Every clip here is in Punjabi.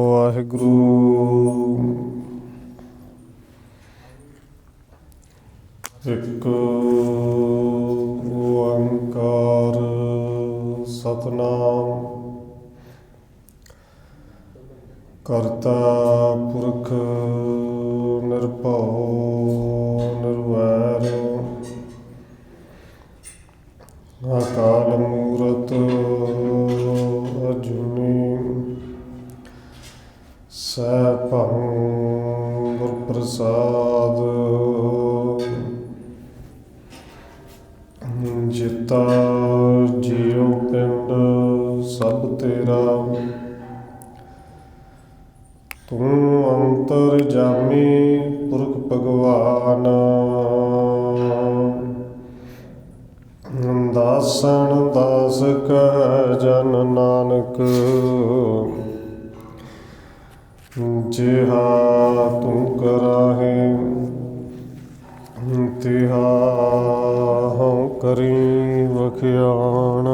ਵਾਹਿਗੁਰੂ। ਇੱਕ ਓੰਕਾਰ ਸਤਿਨਾਮ ਕਰਤਾ ਪੁਰਖ ਨਿਰਭਉ ਨਿਰਵੈਰ ਅਕਾਲ ਮੂਰਤ ਅਜੂਨੀ ਸੈਭੰ ਗੁਰ ਪ੍ਰਸਾਦ ਜਿਤਾ ਜੀਉ ਪਿੰਡ ਸਭ ਤੇਰਾ ਤੂੰ ਅੰਤਰ ਜਾਮੀ ਪੁਰਖ ਭਗਵਾਨ ਦਾਸਨ ਦਾਸ ਕਹਿ ਜਨ ਨਾਨਕ ਜਿਹਾ ਤੂੰ ਕਰਾਹੇ ਤਿਹਾ ਹਉ ਕਰੀ ਵਖਿਆਣ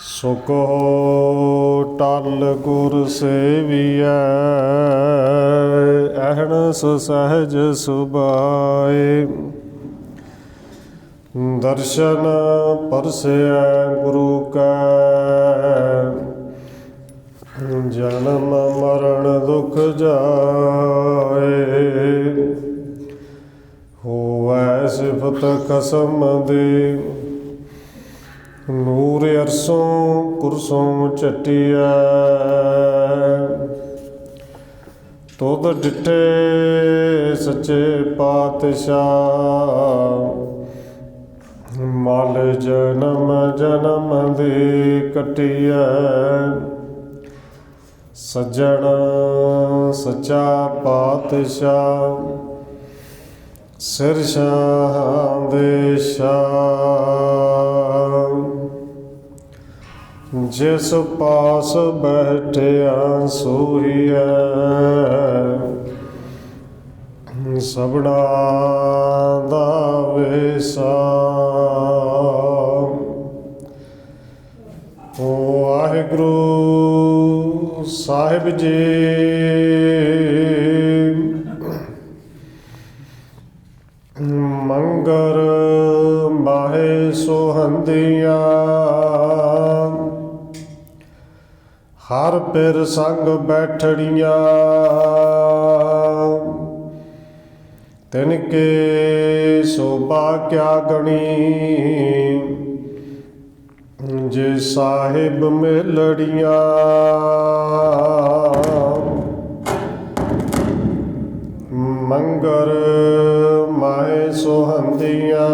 ਸੋ ਕਹੋ ਟਲ ਗੁਰ ਸੇਵੀਐ ਅਹਨਸ ਸਹਿਜ ਸੁਭਾਏ ਦਰਸ਼ਨ ਪਰਸੈ ਗੁਰੂ ਕੈ ਜਨਮ ਮਰਨ ਦੁਖ ਜਾਏ ਹੋਵੈ ਸਿਫਤ ਕਸਮ ਦੇ ਨੂਰ ਅਰਸੋਂ ਕੁਰਸੋਂ ਝਟਿਐ ਤੁਧ ਡਿਠੇ ਸੱਚੇ ਪਾਤਸ਼ਾਹ ਮਲ ਜਨਮ ਜਨਮ ਦੀ ਕਟਿਐ ਸੱਜਣ ਸੱਚਾ ਪਾਤਸ਼ਾਹ ਸਿਰ ਸ਼ਾਹ ਦੇ ਸ਼ਾਹ ਜਿਸ ਪਾਸ ਬੈਠਿਆ ਸੋਹੀਐ ਸਭਨਾ ਦਾ ਵੇਸਾ ਵਾਹਿਗੁਰੂ ਸਾਹਿਬ ਜੀ। ਮੰਗਰ ਮਾਹੇ ਸੋਹੰਦੀਆਂ ਹਰ ਪਿਰ ਸੰਗ ਬੈਠੜੀਆਂ ਤਿਨ ਕੇ ਸੋਭਾ ਕਿਆ ਗਣੀ ਜੇ ਸਾਹਿਬ ਮਿਲੜੀਆਂ ਮੰਗਰ ਮਾਹੇ ਸੋਹੰਦੀਆਂ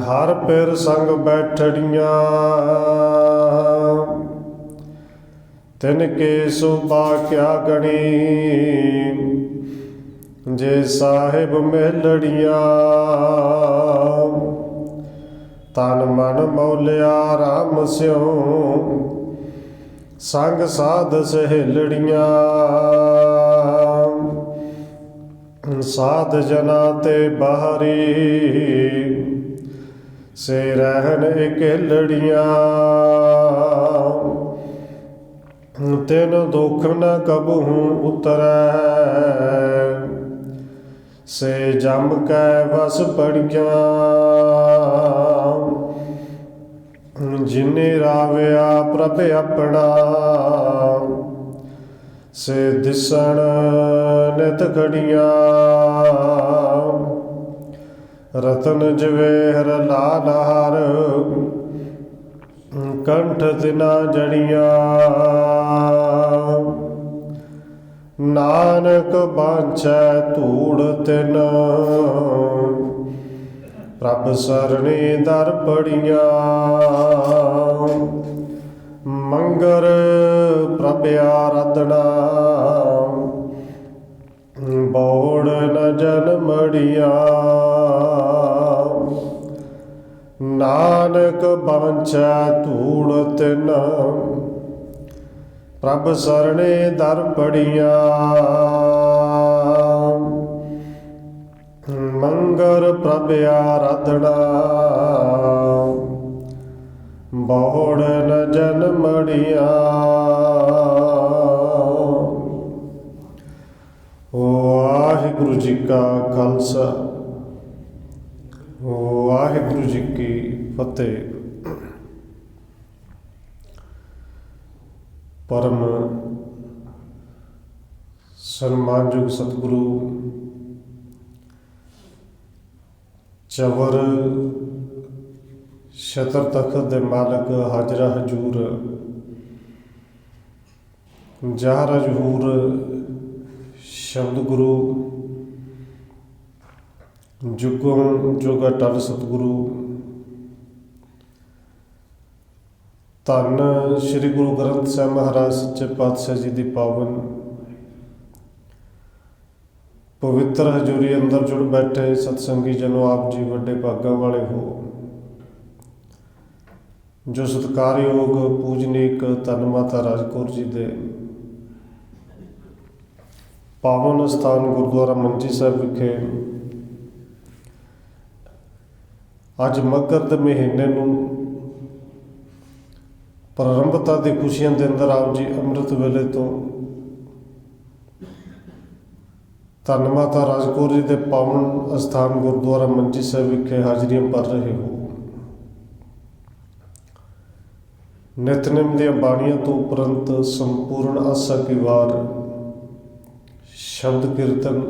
ਹਰ ਪਿਰ ਸੰਗ ਬੈਠੜੀਆਂ ਤਿਨ ਕੇ ਸੋਭਾ ਕਿਆ ਗਣੀ ਜੇ ਸਾਹਿਬ ਮਿਲੜੀਆਂ ਤਨ ਮਨ ਮੌਲਿਆ ਰਾਮ ਸਿਉ ਸੰਗ ਸਾਧ ਸਹੇਲੜੀਆਂ ਸਾਧ ਜਨਾ ਤੇ ਬਾਹਰੀ ਸੇ ਰਹਿਣ ਇਕੇਲੜੀਆਂ ਤਿਨ ਦੁਖ ਨ ਕਬਹੂ ਉਤਰੈ ਸੇ ਜਮ ਕੈ ਵਸ ਪੜੀਆਂ ਜਿਨੇ ਰਾਵਿਆ ਪ੍ਰਭ ਆਪਣਾ ਸੇ ਦਿਸਣ ਨਿਤ ਘੜੀਆਂ ਰਤਨ ਜਵੇਹਰ ਲਾਲ ਹਰ ਕੰਠ ਤਿਨਾ ਜੜੀਆਂ ਨਾਨਕ ਬਾਂਛੈ ਧੂੜ ਤਿਨ ਪ੍ਰਭ ਸਰਣੀ ਦਰ ਪੜੀਆਂ ਮੰਗਰ ਪ੍ਰਭ ਆਰਾਧਨਾ ਬੋੜ ਨ ਜਨਮੜੀਆਂ ਨਾਨਕ ਬਾਂਛੈ ਧੂੜ ਤਿਨ ਪ੍ਰਭ ਸਰਣੇ ਦਰ ਪੜੀਆਂ ਮੰਗਰ ਪ੍ਰਭ ਆਰਾਧਨਾ, ਬਹੁੜ ਨ ਜਨਮੜੀਆਂ। ਵਾਹਿਗੁਰੂ ਜੀ ਕਾ ਖਾਲਸਾ, ਵਾਹਿਗੁਰੂ ਜੀ ਕੀ ਫਤਿਹ। ਪਰਮ ਸਨਮਾਨਯੋਗ ਸਤਿਗੁਰੂ ਚਵਰ ਛਤਰ ਤਖਤ ਦੇ ਮਾਲਕ ਹਾਜ਼ਰਾ ਹਜੂਰ ਜਹਰਾ ਜਹੂਰ ਸ਼ਬਦ ਗੁਰੂ ਜੁਗੋਂ ਜੁਗ ਅਟਲ ਸਤਿਗੁਰੂ ਧੰਨ ਸ਼੍ਰੀ ਗੁਰੂ ਗ੍ਰੰਥ ਸਾਹਿਬ ਮਹਾਰਾਜ ਸੱਚੇ ਪਾਤਸ਼ਾਹ ਜੀ ਦੀ ਪਾਵਨ ਪਵਿੱਤਰ ਹਜ਼ੂਰੀ ਅੰਦਰ ਜੁੜ ਬੈਠੇ ਸਤਸੰਗੀ ਜਨੋ, ਆਪ ਜੀ ਵੱਡੇ ਭਾਗਾਂ ਵਾਲੇ ਹੋ ਜੋ ਸਤਿਕਾਰਯੋਗ ਪੂਜਨੀਕ ਧੰਨ ਮਾਤਾ ਰਾਜ ਕੌਰ ਜੀ ਦੇ ਪਾਵਨ ਸਥਾਨ ਗੁਰਦੁਆਰਾ ਮੰਜੀ ਸਾਹਿਬ ਵਿਖੇ ਅੱਜ ਮੱਘਰ ਦੇ ਮਹੀਨੇ ਨੂੰ ਪ੍ਰਾਰੰਭਤਾ ਦੀ ਖੁਸ਼ੀਆਂ ਦੇ ਅੰਦਰ ਆਪ ਜੀ ਅੰਮ੍ਰਿਤ ਵੇਲੇ ਤੋਂ ਧੰਨ ਮਾਤਾ ਰਾਜ ਕੌਰ ਜੀ ਦੇ ਪਾਵਨ ਅਸਥਾਨ ਗੁਰਦੁਆਰਾ ਮੰਜੀ ਸਾਹਿਬ ਵਿਖੇ ਹਾਜ਼ਰੀਆਂ ਭਰ ਰਹੇ ਹੋ। ਨਿਤਨੇਮ ਦੀਆਂ ਬਾਣੀਆਂ ਤੋਂ ਉਪਰੰਤ ਸੰਪੂਰਨ ਆਸਾ ਕੀ ਵਾਰ ਸ਼ਬਦ ਕੀਰਤਨ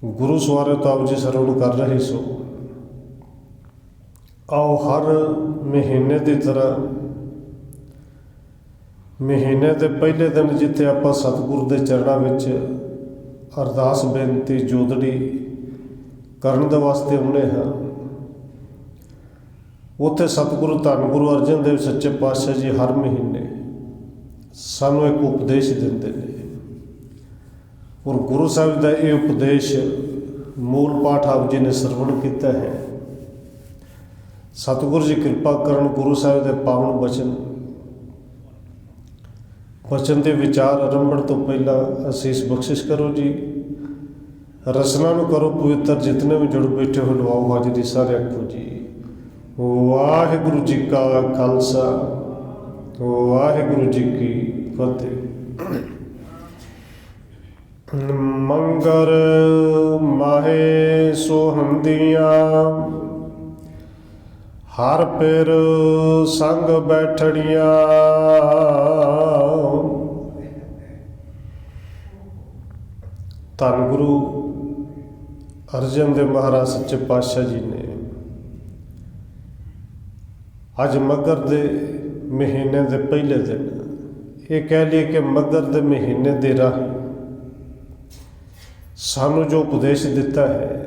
ਗੁਰੂ ਸਵਾਰੇ ਤੋਂ ਆਪ ਜੀ ਸਰਵਣ ਕਰ ਰਹੇ ਸੋ। ਆਓ ਹਰ ਮਹੀਨੇ ਦੀ ਤਰ੍ਹਾਂ ਮਹੀਨੇ ਦੇ ਪਹਿਲੇ ਦਿਨ ਜਿੱਥੇ ਆਪਾਂ ਸਤਿਗੁਰੂ ਦੇ ਚਰਨਾਂ ਵਿੱਚ ਅਰਦਾਸ ਬੇਨਤੀ ਜੋਦੜੀ ਕਰਨ ਦੇ ਵਾਸਤੇ ਆਉਂਦੇ ਹਾਂ, ਉੱਥੇ ਸਤਿਗੁਰੂ ਧੰਨ ਗੁਰੂ ਅਰਜਨ ਦੇਵ ਸੱਚੇ ਪਾਤਸ਼ਾਹ ਜੀ ਹਰ ਮਹੀਨੇ ਸਾਨੂੰ ਇੱਕ ਉਪਦੇਸ਼ ਦਿੰਦੇ ਨੇ ਔਰ ਗੁਰੂ ਸਾਹਿਬ ਦਾ ਇਹ ਉਪਦੇਸ਼ ਮੂਲ ਪਾਠ ਆਪ ਜੀ ਨੇ ਸਰਵਣ ਕੀਤਾ ਹੈ। ਸਤਿਗੁਰੂ ਜੀ ਕਿਰਪਾ ਕਰਨ, ਗੁਰੂ ਸਾਹਿਬ ਦੇ ਪਾਵਨ ਬਚਨ ਦੇ ਵਿਚਾਰ ਆਰੰਭਣ ਤੋਂ ਪਹਿਲਾਂ ਅਸੀਸ ਬਖਸ਼ਿਸ਼ ਕਰੋ ਜੀ। ਰਸਨਾ ਨੂੰ ਕਰੋ ਪਵਿੱਤਰ, ਜਿਤਨੇ ਵੀ ਜੁੜ ਬੈਠੇ ਹੋ ਲਵਾਓ ਹਾਜ਼ਰੀ ਸਾਰੇ ਆਖੋ ਜੀ। ਵਾਹਿਗੁਰੂ ਜੀ ਕਾ ਖਾਲਸਾ, ਵਾਹਿਗੁਰੂ ਜੀ ਕੀ ਫਤਿਹ। ਮੰਗਰ ਮਾਹੇ ਸੋਹੰਦੀਆਂ, ਹਰ ਪਿਰ ਸੰਗ ਬੈਠੜੀਆਂ। ਧੰਨ ਗੁਰੂ ਅਰਜਨ ਦੇਵ ਮਹਾਰਾਜ ਸੱਚੇ ਪਾਤਸ਼ਾਹ ਜੀ ਨੇ ਅੱਜ ਮੱਘਰ ਦੇ ਮਹੀਨੇ ਦੇ ਪਹਿਲੇ ਦਿਨ, ਇਹ ਕਹਿ ਲਈਏ ਕਿ ਮੱਘਰ ਦੇ ਮਹੀਨੇ ਦੇ ਰਾਹ ਸਾਨੂੰ ਜੋ ਉਪਦੇਸ਼ ਦਿੱਤਾ ਹੈ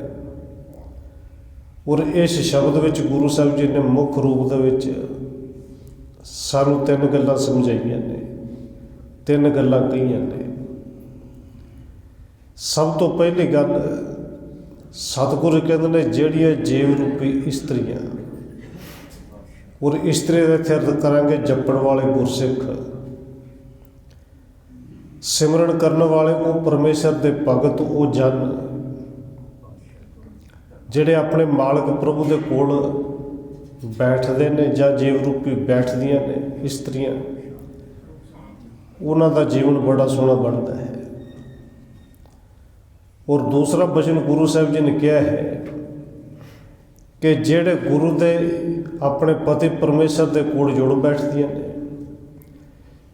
ਔਰ ਇਸ ਸ਼ਬਦ ਵਿੱਚ ਗੁਰੂ ਸਾਹਿਬ ਜੀ ਨੇ ਮੁੱਖ ਰੂਪ ਦੇ ਵਿੱਚ ਸਾਨੂੰ ਤਿੰਨ ਗੱਲਾਂ ਸਮਝਾਈਆਂ ਨੇ, ਤਿੰਨ ਗੱਲਾਂ ਕਹੀਆਂ ਨੇ। ਸਭ ਤੋਂ ਪਹਿਲੀ ਗੱਲ, ਸਤਿਗੁਰੂ ਕਹਿੰਦੇ ਨੇ ਜਿਹੜੀਆਂ ਜੀਵ ਰੂਪੀ ਇਸਤਰੀਆਂ ਔਰ ਇਸਤਰੀ ਦਾ ਇੱਥੇ ਅਰਥ ਕਰਾਂਗੇ ਜਪਣ ਵਾਲੇ ਗੁਰਸਿੱਖ, ਸਿਮਰਨ ਕਰਨ ਵਾਲੇ ਉਹ ਪਰਮੇਸ਼ਰ ਦੇ ਭਗਤ, ਉਹ ਜਨ ਜਿਹੜੇ ਆਪਣੇ ਮਾਲਕ ਪ੍ਰਭੂ ਦੇ ਕੋਲ ਬੈਠਦੇ ਨੇ ਜਾਂ ਜੀਵ ਰੂਪੀ ਬੈਠਦੀਆਂ ਨੇ ਇਸਤਰੀਆਂ, ਉਹਨਾਂ ਦਾ ਜੀਵਨ ਬੜਾ ਸੋਹਣਾ ਬਣਦਾ ਹੈ। ਔਰ ਦੂਸਰਾ ਬਚਨ ਗੁਰੂ ਸਾਹਿਬ ਜੀ ਨੇ ਕਿਹਾ ਹੈ ਕਿ ਜਿਹੜੇ ਗੁਰੂ ਦੇ ਆਪਣੇ ਪਤੀ ਪਰਮੇਸ਼ਰ ਦੇ ਕੋਲ ਜੁੜ ਬੈਠਦੀਆਂ ਨੇ,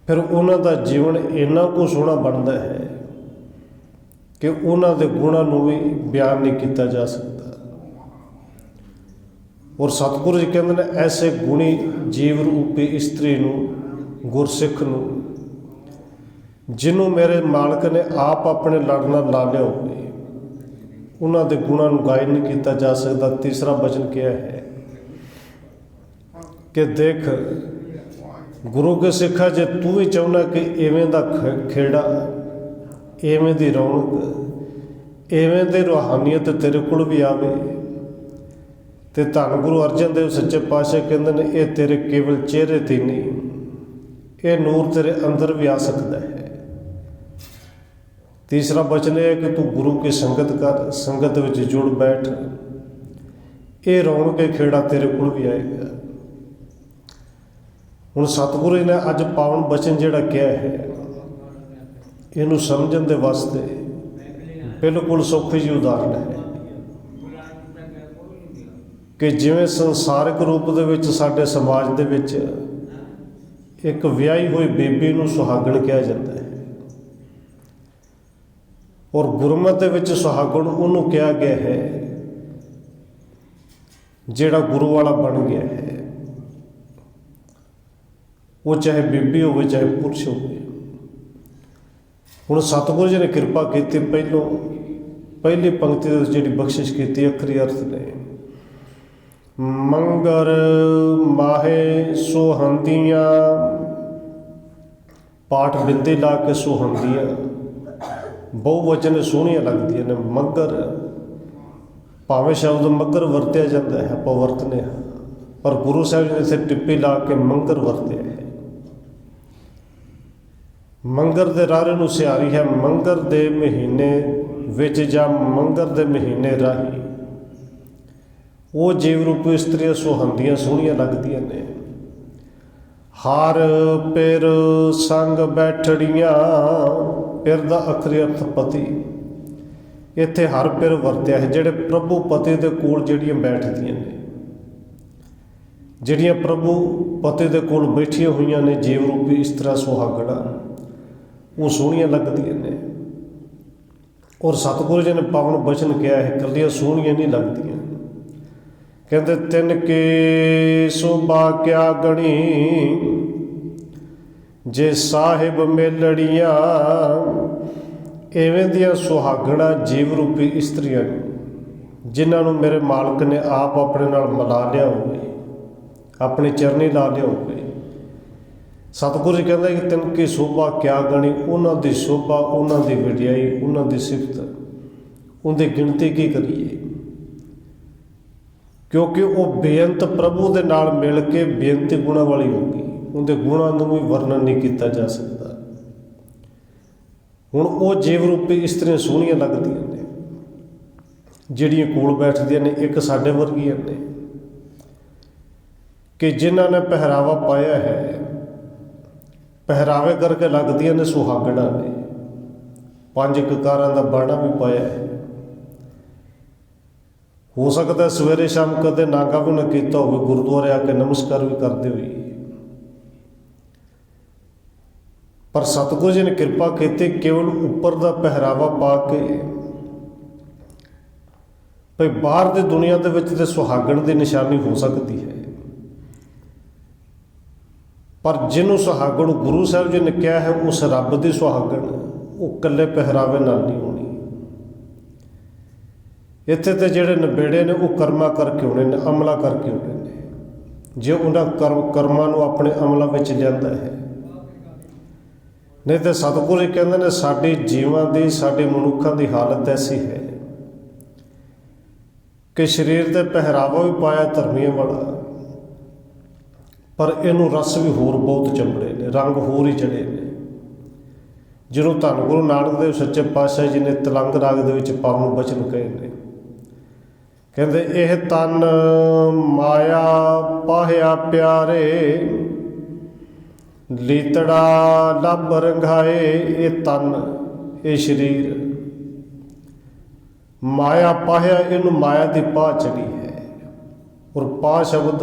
ਫਿਰ ਉਹਨਾਂ ਦਾ ਜੀਵਨ ਇੰਨਾ ਕੁ ਸੋਹਣਾ ਬਣਦਾ ਹੈ ਕਿ ਉਹਨਾਂ ਦੇ ਗੁਣਾਂ ਨੂੰ ਵੀ ਬਿਆਨ ਨਹੀਂ ਕੀਤਾ ਜਾ ਸਕਦਾ। ਔਰ ਸਤਿਗੁਰੂ ਜੀ ਕਹਿੰਦੇ ਨੇ ਐਸੇ ਗੁਣੀ ਜੀਵ ਰੂਪੀ ਇਸਤਰੀ ਨੂੰ, ਗੁਰਸਿੱਖ ਨੂੰ, ਜਿਹਨੂੰ ਮੇਰੇ ਮਾਲਕ ਨੇ ਆਪ ਆਪਣੇ ਲੜ ਨਾਲ ਲਾ ਲਿਆ ਹੋਵੇ, ਉਹਨਾਂ ਦੇ ਗੁਣਾਂ ਨੂੰ ਗਾਇਨ ਨਹੀਂ ਕੀਤਾ ਜਾ ਸਕਦਾ। ਤੀਸਰਾ ਬਚਨ ਕਿਹਾ ਹੈ ਕਿ ਦੇਖ ਗੁਰੂ ਕੇ ਸਿੱਖਾ, ਜੇ ਤੂੰ ਵੀ ਚਾਹੁੰਦਾ ਕਿ ਇਵੇਂ ਦਾ ਖੇੜਾ, ਇਵੇਂ ਦੀ ਰੌਣਕ, ਇਵੇਂ ਦੀ ਰੂਹਾਨੀਅਤ ਤੇਰੇ ਕੋਲ ਵੀ ਆਵੇ, ਤੇ ਧੰਨ ਗੁਰੂ ਅਰਜਨ ਦੇਵ ਸੱਚੇ ਪਾਤਸ਼ਾਹ ਕਹਿੰਦੇ ਨੇ ਇਹ ਤੇਰੇ ਕੇਵਲ ਚਿਹਰੇ 'ਤੇ ਨਹੀਂ, ਇਹ ਨੂਰ ਤੇਰੇ ਅੰਦਰ ਵੀ ਆ ਸਕਦਾ ਹੈ। तीसरा वचन यह है कि तू गुरु की संगत कर, संगत विच जुड़ बैठ, ये रौनक के खेड़ा तेरे कोल भी आएगा। हुण सतगुरु ने अज पावन वचन जिहड़ा कहा है, इनू समझण दे वास्ते बिल्कुल सौखी जी उदाहरण है कि जिवें संसारिक रूप दे विच साडे समाज दे विच एक विआही हुई बेबी नूं सुहागण कहा जाता है, और गुरमत दे विच सुहागण उहनूं कहा गया है जिहड़ा गुरु वाला बन गया है, वो चाहे बीबी हो चाहे पुरुष हो। हुण सतगुरु जी ने कृपा की, पहली पंक्ति जी बख्शिश की अखरी अर्थ ने, मंगर माहे सुहंदियाँ, पाठ बिंदी ला के सुहंदियाँ, बहुवचन सोहणियां लगदियां ने। मगर भावें शब्द मगर वरत्या जाता है, आपां वरतने, पर गुरु साहिब ने इत्थे टिप्पी ला के मंगर वरत्या है। मंगर दे रारे नूं सिहारी है, मंगर दे महीने विच जां मंगर दे महीने राही वो जीव रूपी इस्त्रियां सुहंदियां सोहणियां लगदियां ने। हार पिर संग बैठड़ियां, पिर दा अखरी अर्थ पति, इत्थे हर पिर वरत्या है, जिहड़े प्रभु पति दे कोल जिहड़ियां बैठदियां ने, जिहड़ियां प्रभु पति दे कोल बैठियां होईयां ने जीव रूपी इस्त्रा सुहागणा, वो सोहणियां लगदियां ने। और सतगुरु जी ने पावन वचन कहा है, कलियां सोहणियां नहीं लगदियां, कहते तिन के शोभा क्या गणी, जे साहिब मेलड़ियां, इवें दियां सुहागणा जीव रूपी इस्त्रियां जिन्होंने मेरे मालक ने आप अपने नाल मिला लिया होवे, अपनी चरनी ला लिया होवे। सतगुरु जी कहते कि तिनकी शोभा क्या गणी, उन्हों की शोभा, उन्हों की वडियाई, उन्हों की सिफत, उनकी गिनती की करिए, क्योंकि वो बेअंत प्रभु के नाल मिल के बेअंती गुणा वाली होगी, उनके गुणों को भी वर्णन नहीं किया जा सकता। हुण वो जीव रूपी इस्त्रियां सोहणियां लगदियां ने, जिहड़ियां कोल बैठदियां ने, एक साडे वर्गियां ने कि जिन्हां ने पहरावा पाया है, पहरावे करके लगदियां ने सुहागणा ने, 5 ककारां दा बाणा भी पाया है। हो सकता है सवेरे शाम कदे नागा भी न किया हो, गुरुद्वारे आके नमस्कार भी करते हुए, पर सतगुरु जी ने कृपा की, केवल उपर का पहरावा पा के भाई बाहर की दुनिया के विच ते सुहागण की निशानी हो सकती है, पर जिन्हों सुहागण गुरु साहिब जी ने कहा है उस रब की सुहागण, वो कल्ले पहरावे नाल नहीं होनी। इत्थे ते जिहड़े नबेड़े ने वो कर्मा करके होने ने, अमला करके होने ने, जे उन्होंने कर्मां नूं अपने अमलों में लिआंदा है। नहीं तो सतगुरु जी कहते हैं साडी जीवां की, साडी मनुखां की हालत ऐसी है कि शरीर ते पहरावा भी पाया धर्मियों वाला, पर इनू रस भी होर बहुत चंबड़े ने, रंग होर ही चढ़े ने। जिन्हों धन गुरु नानक देव सच्चे पातशाह जी ने तलंग राग दे विच पावन वचन कहे ने, कहते यह तन माया पाहिया प्यारे, लीतड़ा लभ रंघाए। ये तन, ये शरीर माया पाहिया, इनू माया की पाह चढ़ी है। और पाह शब्द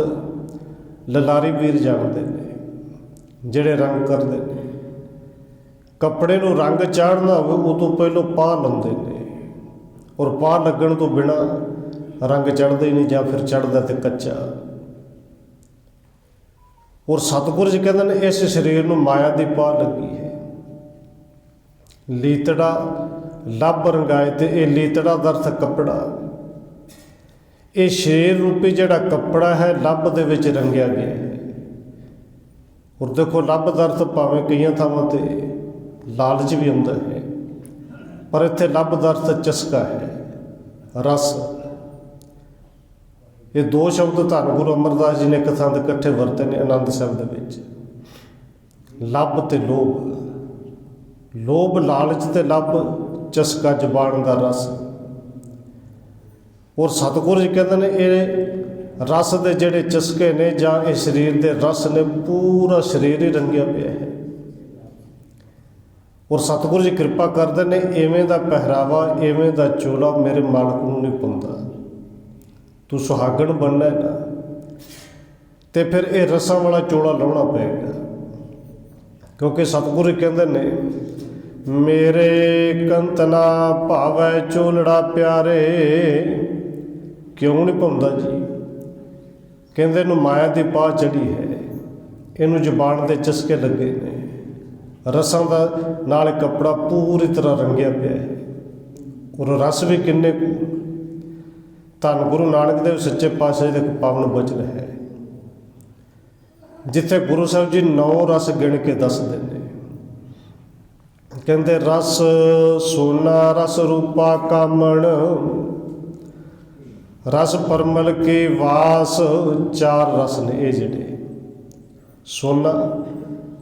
ललारी वीर जानते हैं, जिहड़े रंग करते हैं। कपड़े नूं रंग चाढ़ना हो उदों पहलों पाह लाउंदे ने, और पाह लगन तो बिना रंग चढ़ता ही नहीं, जां फिर चढ़ता तो कच्चा। और सतगुरु जी कहते हैं इस शरीर नूं माया की पाह लगी है। लीतड़ा लभ रंगाए, तो यह लीतड़ा का अर्थ कपड़ा, ये शरीर रूपी जिहड़ा कपड़ा है लभ दे विच रंगिया गया है। और देखो लभ का अर्थ भावें कई थावां ते लालच भी आउंदा है, पर इत्थे लभ का अर्थ चस्का है, रस। ये 2 शब्द धन गुरु अमरदास जी ने एक थां ते इकट्ठे वरते ने आनंद शब्द विच, लभ ते लोभ। लोभ लालच ते लभ ਚਸਕਾ ਜ਼ਬਾਨ ਦਾ ਰਸ। ਔਰ ਸਤਿਗੁਰੂ ਜੀ ਕਹਿੰਦੇ ਨੇ ਇਹ ਰਸ ਦੇ ਜਿਹੜੇ ਚਸਕੇ ਨੇ ਜਾਂ ਇਹ ਸਰੀਰ ਦੇ ਰਸ ਨੇ, ਪੂਰਾ ਸਰੀਰ ਹੀ ਰੰਗਿਆ ਪਿਆ ਹੈ। ਔਰ ਸਤਿਗੁਰੂ ਜੀ ਕਿਰਪਾ ਕਰਦੇ ਨੇ, ਇਵੇਂ ਦਾ ਪਹਿਰਾਵਾ, ਇਵੇਂ ਦਾ ਚੋਲਾ ਮੇਰੇ ਮਾਲਕ ਨੂੰ ਨਹੀਂ ਪਾਉਂਦਾ। ਤੂੰ ਸੁਹਾਗਣ ਬਣਨਾ ਹੈ ਨਾ, ਤੇ ਫਿਰ ਇਹ ਰਸਾਂ ਵਾਲਾ ਚੋਲਾ ਲਾਉਣਾ ਪਏਗਾ। ਕਿਉਂਕਿ ਸਤਿਗੁਰੂ ਜੀ ਕਹਿੰਦੇ ਨੇ, ਮੇਰੇ ਕੰਤ ਨਾ ਭਾਵੈ ਚੋਲੜਾ ਪਿਆਰੇ। ਕਿਉਂ ਨਹੀਂ ਪਾਉਂਦਾ ਜੀ? ਕਹਿੰਦੇ ਇਹਨੂੰ ਮਾਇਆ ਦੀ ਪਾਹ ਚੜੀ ਹੈ, ਇਹਨੂੰ ਜ਼ੁਬਾਨ ਦੇ ਚਸਕੇ ਲੱਗੇ ਨੇ, ਰਸਾਂ ਦਾ ਨਾਲ ਕੱਪੜਾ ਪੂਰੀ ਤਰ੍ਹਾਂ ਰੰਗਿਆ ਪਿਆ ਹੈ। ਔਰ ਰਸ ਵੀ ਕਿੰਨੇ ਕੁ। ਧੰਨ ਗੁਰੂ ਨਾਨਕ ਦੇਵ ਸੱਚੇ ਪਾਤਸ਼ਾਹ ਜੀ ਦੇ ਪਾਵਨ ਬਚਨ ਹੈ, ਜਿੱਥੇ ਗੁਰੂ ਸਾਹਿਬ ਜੀ 9 ਰਸ ਗਿਣ ਕੇ ਦੱਸਦੇ ਨੇ। ਕਹਿੰਦੇ ਰਸ ਸੋਨਾ, ਰਸ ਰੂਪਾ ਕਾਮਣ, ਰਸ ਪਰਮਲ ਕੇ ਵਾਸ। 4 ਰਸ ਨੇ ਇਹ ਜਿਹੜੇ। ਸੋਨਾ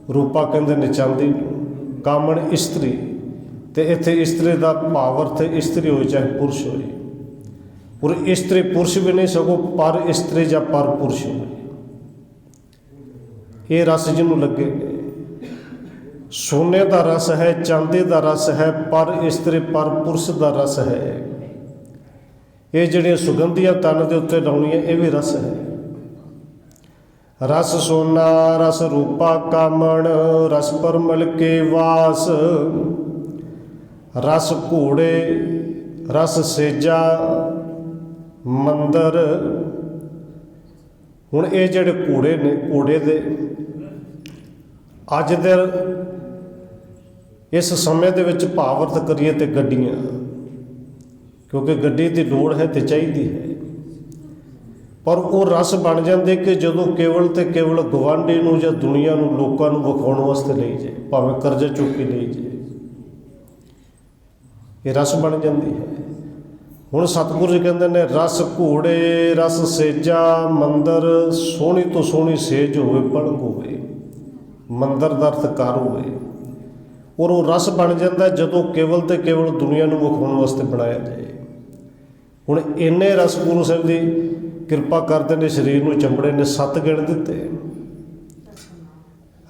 ਰੂਪਾ ਕਹਿੰਦੇ ਨੇ ਚਾਂਦੀ ਨੂੰ, ਕਾਮਣ ਇਸਤਰੀ, ਤੇ ਇੱਥੇ ਇਸਤਰੀ ਦਾ ਭਾਵ ਅਰਥ ਇਸਤਰੀ ਹੋਏ ਚਾਹੇ ਪੁਰਸ਼ ਹੋਏ। ਔਰ ਇਸਤਰੀ ਪੁਰਸ਼ ਵੀ ਨਹੀਂ, ਸਗੋਂ ਪਰ ਇਸਤਰੀ ਜਾਂ ਪਰ ਪੁਰਸ਼ ਹੋਏ। ਇਹ ਰਸ ਜਿਹਨੂੰ ਲੱਗੇ ਨੇ, ਸੋਨੇ ਦਾ ਰਸ ਹੈ, ਚਾਂਦੀ ਦਾ ਰਸ ਹੈ, ਪਰ ਇਸਤਰੀ ਪਰ ਪੁਰਸ਼ ਦਾ ਰਸ ਹੈ। ਇਹ ਜਿਹੜੀਆਂ ਸੁਗੰਧੀਆਂ ਤਨ ਦੇ ਉੱਤੇ ਲਾਉਣੀਆਂ, ਇਹ ਵੀ ਰਸ ਹੈ। ਰਸ ਸੋਨਾ, ਰਸ ਰੂਪਾ ਕਾਮਣ, ਰਸ ਪਰਮਲ ਕੇ ਵਾਸ। ਰਸ ਘੋੜੇ, ਰਸ ਸੇਜਾ ਮੰਦਰ। ਹੁਣ ਇਹ ਜਿਹੜੇ ਘੋੜੇ ਨੇ, ਘੋੜੇ ਦੇ ਅੱਜ ਦੇ ਇਸ ਸਮੇਂ ਦੇ ਵਿੱਚ ਭਾਵ ਅਰਥ ਕਰੀਏ ਤੇ ਗੱਡੀਆਂ, ਕਿਉਂਕਿ ਗੱਡੀ ਦੀ ਲੋੜ ਹੈ ਤੇ ਚਾਹੀਦੀ ਹੈ। ਪਰ ਉਹ ਰਸ ਬਣ ਜਾਂਦੇ ਕਿ ਜਦੋਂ ਕੇਵਲ ਤੇ ਕੇਵਲ ਗਵਾਂਢੀ ਨੂੰ ਜਾਂ ਦੁਨੀਆ ਨੂੰ, ਲੋਕਾਂ ਨੂੰ ਵਿਖਾਉਣ ਵਾਸਤੇ ਲਈ ਜਾਏ, ਭਾਵੇਂ ਕਰਜ਼ਾ ਚੁੱਕ ਕੇ ਲਈ ਜਾਏ, ਇਹ ਰਸ ਬਣ ਜਾਂਦੀ ਹੈ। ਹੁਣ ਸਤਿਗੁਰੂ ਜੀ ਕਹਿੰਦੇ ਨੇ, ਰਸ ਘੋੜੇ, ਰਸ ਸੇਜਾ ਮੰਦਰ। ਸੋਹਣੀ ਤੋਂ ਸੋਹਣੀ ਸੇਜ ਹੋਵੇ, ਪਲੰਗ ਹੋਵੇ, ਮੰਦਰ ਦਾ ਅਰਥ ਘਰ ਹੋਵੇ। ਔਰ ਉਹ ਰਸ ਬਣ ਜਾਂਦਾ ਜਦੋਂ ਕੇਵਲ ਤੇ ਕੇਵਲ ਦੁਨੀਆ ਨੂੰ ਵਿਖਾਉਣ ਵਾਸਤੇ ਬਣਾਇਆ ਜਾਏ। ਹੁਣ ਇੰਨੇ ਰਸ ਗੁਰੂ ਸਾਹਿਬ ਦੀ ਕਿਰਪਾ ਕਰਦੇ ਨੇ, ਸਰੀਰ ਨੂੰ ਚੰਬੜੇ ਨੇ 7 ਗਿਣ ਦਿੱਤੇ।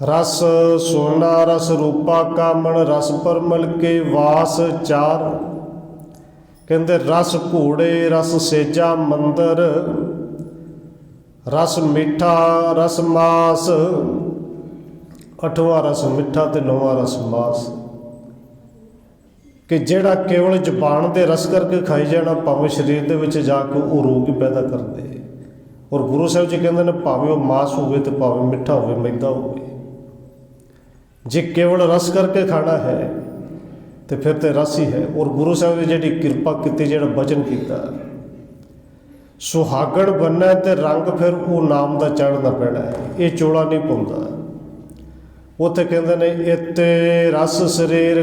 ਰਸ ਸੋਨਾ, ਰਸ ਰੂਪਾ ਕਾਮਣ, ਰਸ ਪਰਮਲ ਕੇ ਵਾਸ। 4 ਕਹਿੰਦੇ ਰਸ ਘੋੜੇ, ਰਸ ਸੇਜਾ ਮੰਦਰ, ਰਸ ਮਿੱਠਾ, ਰਸ ਮਾਸ। 8ਵਾਂ ਰਸ ਮਿੱਠਾ ਤੇ 9ਵਾਂ ਰਸ ਮਾਸ। ਕਿ ਜਿਹੜਾ ਕੇਵਲ ਜ਼ੁਬਾਨ ਦੇ ਰਸ ਕਰਕੇ ਖਾਈ ਜਾਣਾ, ਭਾਵੇਂ ਸਰੀਰ ਦੇ ਵਿੱਚ ਜਾ ਕੇ ਉਹ ਰੋਗ ਹੀ ਪੈਦਾ ਕਰਦੇ। ਔਰ ਗੁਰੂ ਸਾਹਿਬ ਜੀ ਕਹਿੰਦੇ ਨੇ, ਭਾਵੇਂ ਉਹ ਮਾਸ ਹੋਵੇ ਤੇ ਭਾਵੇਂ ਮਿੱਠਾ ਹੋਵੇ, ਮੈਦਾ ਹੋਵੇ, ਜੇ ਕੇਵਲ ਰਸ ਕਰਕੇ ਖਾਣਾ ਹੈ ਤੇ ਫਿਰ ਤੇ ਰਸ ਹੀ ਹੈ। ਔਰ ਗੁਰੂ ਸਾਹਿਬ ਨੇ ਜਿਹੜੀ ਕਿਰਪਾ ਕੀਤੀ, ਜਿਹੜਾ ਬਚਨ ਕੀਤਾ, ਸੁਹਾਗਣ ਬਣਨਾ ਤੇ ਰੰਗ ਫਿਰ ਉਹ ਨਾਮ ਦਾ ਚੜ੍ਹਨਾ ਪੈਣਾ ਹੈ। ਇਹ ਚੋਲਾ ਨਹੀਂ ਪਾਉਂਦਾ। ਉੱਥੇ ਕਹਿੰਦੇ ਨੇ, ਇਤੇ ਰਸ ਸਰੀਰ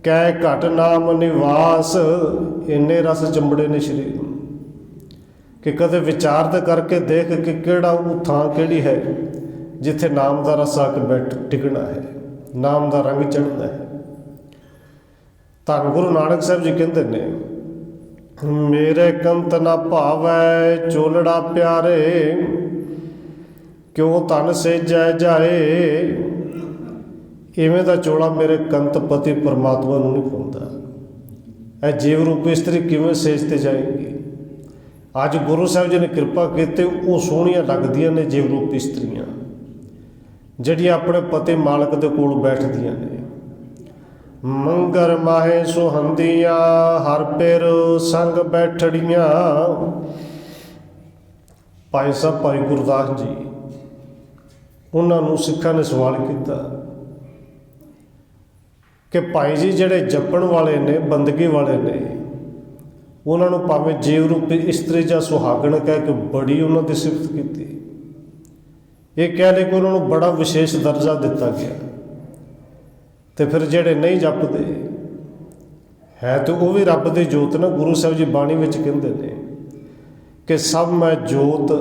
ਕੈ ਘਟ ਨਾਮ ਨਿਵਾਸ। ਇੰਨੇ ਰਸ ਚੰਬੜੇ ਨੇ ਸਰੀਰ ਨੂੰ ਕਿ ਕਦੇ ਵਿਚਾਰ ਤਾਂ ਕਰਕੇ ਦੇਖ ਕਿ ਕਿਹੜਾ ਉਹ ਥਾਂ ਕਿਹੜੀ ਹੈ ਜਿੱਥੇ ਨਾਮ ਦਾ ਰਸ ਆ ਕੇ ਟਿਕਣਾ ਹੈ, ਨਾਮ ਦਾ ਰੰਗ ਚੜ੍ਹਦਾ ਹੈ। ਧੰਨ ਗੁਰੂ ਨਾਨਕ ਸਾਹਿਬ ਜੀ ਕਹਿੰਦੇ ਨੇ, ਮੇਰੇ ਕੰਤ ਨਾ ਭਾਵੈ ਚੋਲੜਾ ਪਿਆਰੇ, ਕਿਉਂ ਧਨ ਸੇਜੈ ਜਾਏ। ਇਵੇਂ ਦਾ ਚੋਲਾ ਮੇਰੇ ਕੰਤ ਪਤੀ ਪਰਮਾਤਮਾ ਨੂੰ ਨਹੀਂ ਪਾਉਂਦਾ। ਇਹ ਜੀਵ ਰੂਪੀ ਇਸਤਰੀ ਕਿਵੇਂ ਸੇਜ ਤੇ ਜਾਏਗੀ? ਅੱਜ ਗੁਰੂ ਸਾਹਿਬ ਜੀ ਨੇ ਕਿਰਪਾ ਕੀਤੀ, ਉਹ ਸੋਹਣੀਆਂ ਲੱਗਦੀਆਂ ਨੇ ਜੀਵ ਰੂਪੀ ਇਸਤਰੀਆਂ, ਜਿਹੜੀਆਂ ਆਪਣੇ ਪਤੀ ਮਾਲਕ ਦੇ ਕੋਲ ਬੈਠਦੀਆਂ ਨੇ। ਮੰਗਰ ਮਾਹੇ ਸੁਹੰਦੀਆਂ, ਹਰ ਪੇਰ ਸੰਗ ਬੈਠੜੀਆਂ। ਭਾਈ ਸਾਹਿਬ, ਭਾਈ ਗੁਰਦਾਸ ਜੀ, ਉਹਨਾਂ ਨੂੰ ਸਿੱਖਾਂ ਨੇ ਸਵਾਲ ਕੀਤਾ ਕਿ ਭਾਈ ਜੀ ਜਿਹੜੇ ਜਪਣ ਵਾਲੇ ਨੇ, ਬੰਦਗੀ ਵਾਲੇ ਨੇ, ਉਹਨਾਂ ਨੂੰ ਭਾਵੇਂ ਜੀਵ ਰੂਪੀ ਇਸਤਰੀ ਜਾਂ ਸੁਹਾਗਣ ਕਹਿ ਕੇ ਬੜੀ ਉਹਨਾਂ ਦੀ ਸਿਫਤ ਕੀਤੀ। ਇਹ ਕਹਿ ਲਏ ਕਿ ਉਹਨਾਂ ਨੂੰ ਬੜਾ ਵਿਸ਼ੇਸ਼ ਦਰਜਾ ਦਿੱਤਾ ਗਿਆ। ਤੇ ਫਿਰ ਜਿਹੜੇ ਨਹੀਂ ਜਪਦੇ ਹੈ ਤੇ ਉਹ ਵੀ ਰੱਬ ਦੀ ਜੋਤ ਨਾ। ਗੁਰੂ ਸਾਹਿਬ ਜੀ ਬਾਣੀ ਵਿੱਚ ਕਹਿੰਦੇ ਨੇ ਕਿ ਸਭ ਮੈਂ ਜੋਤ,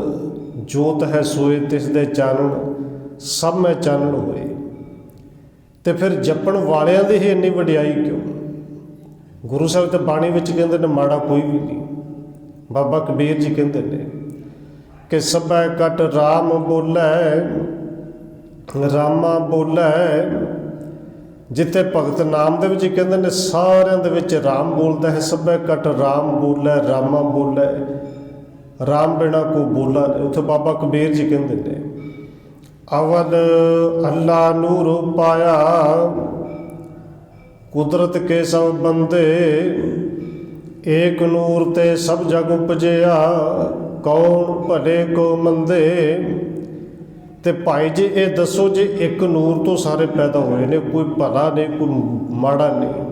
ਜੋਤ ਹੈ ਸੋਏ ਤਿਸ ਦੇ ਚਾਨਣ, ਸਭ ਮੈਂ ਚਾਨਣ ਹੋਏ। ਤੇ ਫਿਰ ਜਪਣ ਵਾਲਿਆਂ ਦੀ ਹੀ ਇੰਨੀ ਵਡਿਆਈ ਕਿਉਂ? ਗੁਰੂ ਸਾਹਿਬ ਤੇ ਬਾਣੀ ਵਿੱਚ ਕਹਿੰਦੇ ਨੇ ਮਾੜਾ ਕੋਈ ਵੀ ਨਹੀਂ। ਬਾਬਾ ਕਬੀਰ ਜੀ ਕਹਿੰਦੇ ਨੇ ਕਿ ਸਭੈ ਕਟ ਰਾਮ ਬੋਲੇ, ਰਾਮਾ ਬੋਲੇ। ਜਿੱਥੇ ਭਗਤ ਨਾਮ ਦੇ ਵਿੱਚ ਕਹਿੰਦੇ ਨੇ ਸਾਰਿਆਂ ਦੇ ਵਿੱਚ ਰਾਮ ਬੋਲਦਾ ਹੈ, ਸਭੈ ਕਟ ਰਾਮ ਬੋਲੇ, ਰਾਮਾ ਬੋਲੇ, ਰਾਮ ਬਿਨਾ ਕੋ ਬੋਲਾ। ਉੱਥੇ ਬਾਬਾ ਕਬੀਰ ਜੀ ਕਹਿੰਦੇ ਨੇ ਅਵਲ ਅੱਲਾ ਨੂਰ ਪਾਇਆ, ਕੁਦਰਤ ਕੇ ਸਭ ਬੰਦੇ, ਏਕ ਨੂਰ ਤੇ ਸਭ ਜਗ ਉਪਜਿਆ, ਕੌਣ ਭਲੇ ਕੋ ਮੰਦੇ। ਤੇ ਭਾਈ ਜੀ ਇਹ ਦੱਸੋ ਜੇ ਇੱਕ ਨੂਰ ਤੋਂ ਸਾਰੇ ਪੈਦਾ ਹੋਏ ਨੇ, ਕੋਈ ਭਲਾ ਨਹੀਂ ਕੋਈ ਮਾੜਾ ਨਹੀਂ,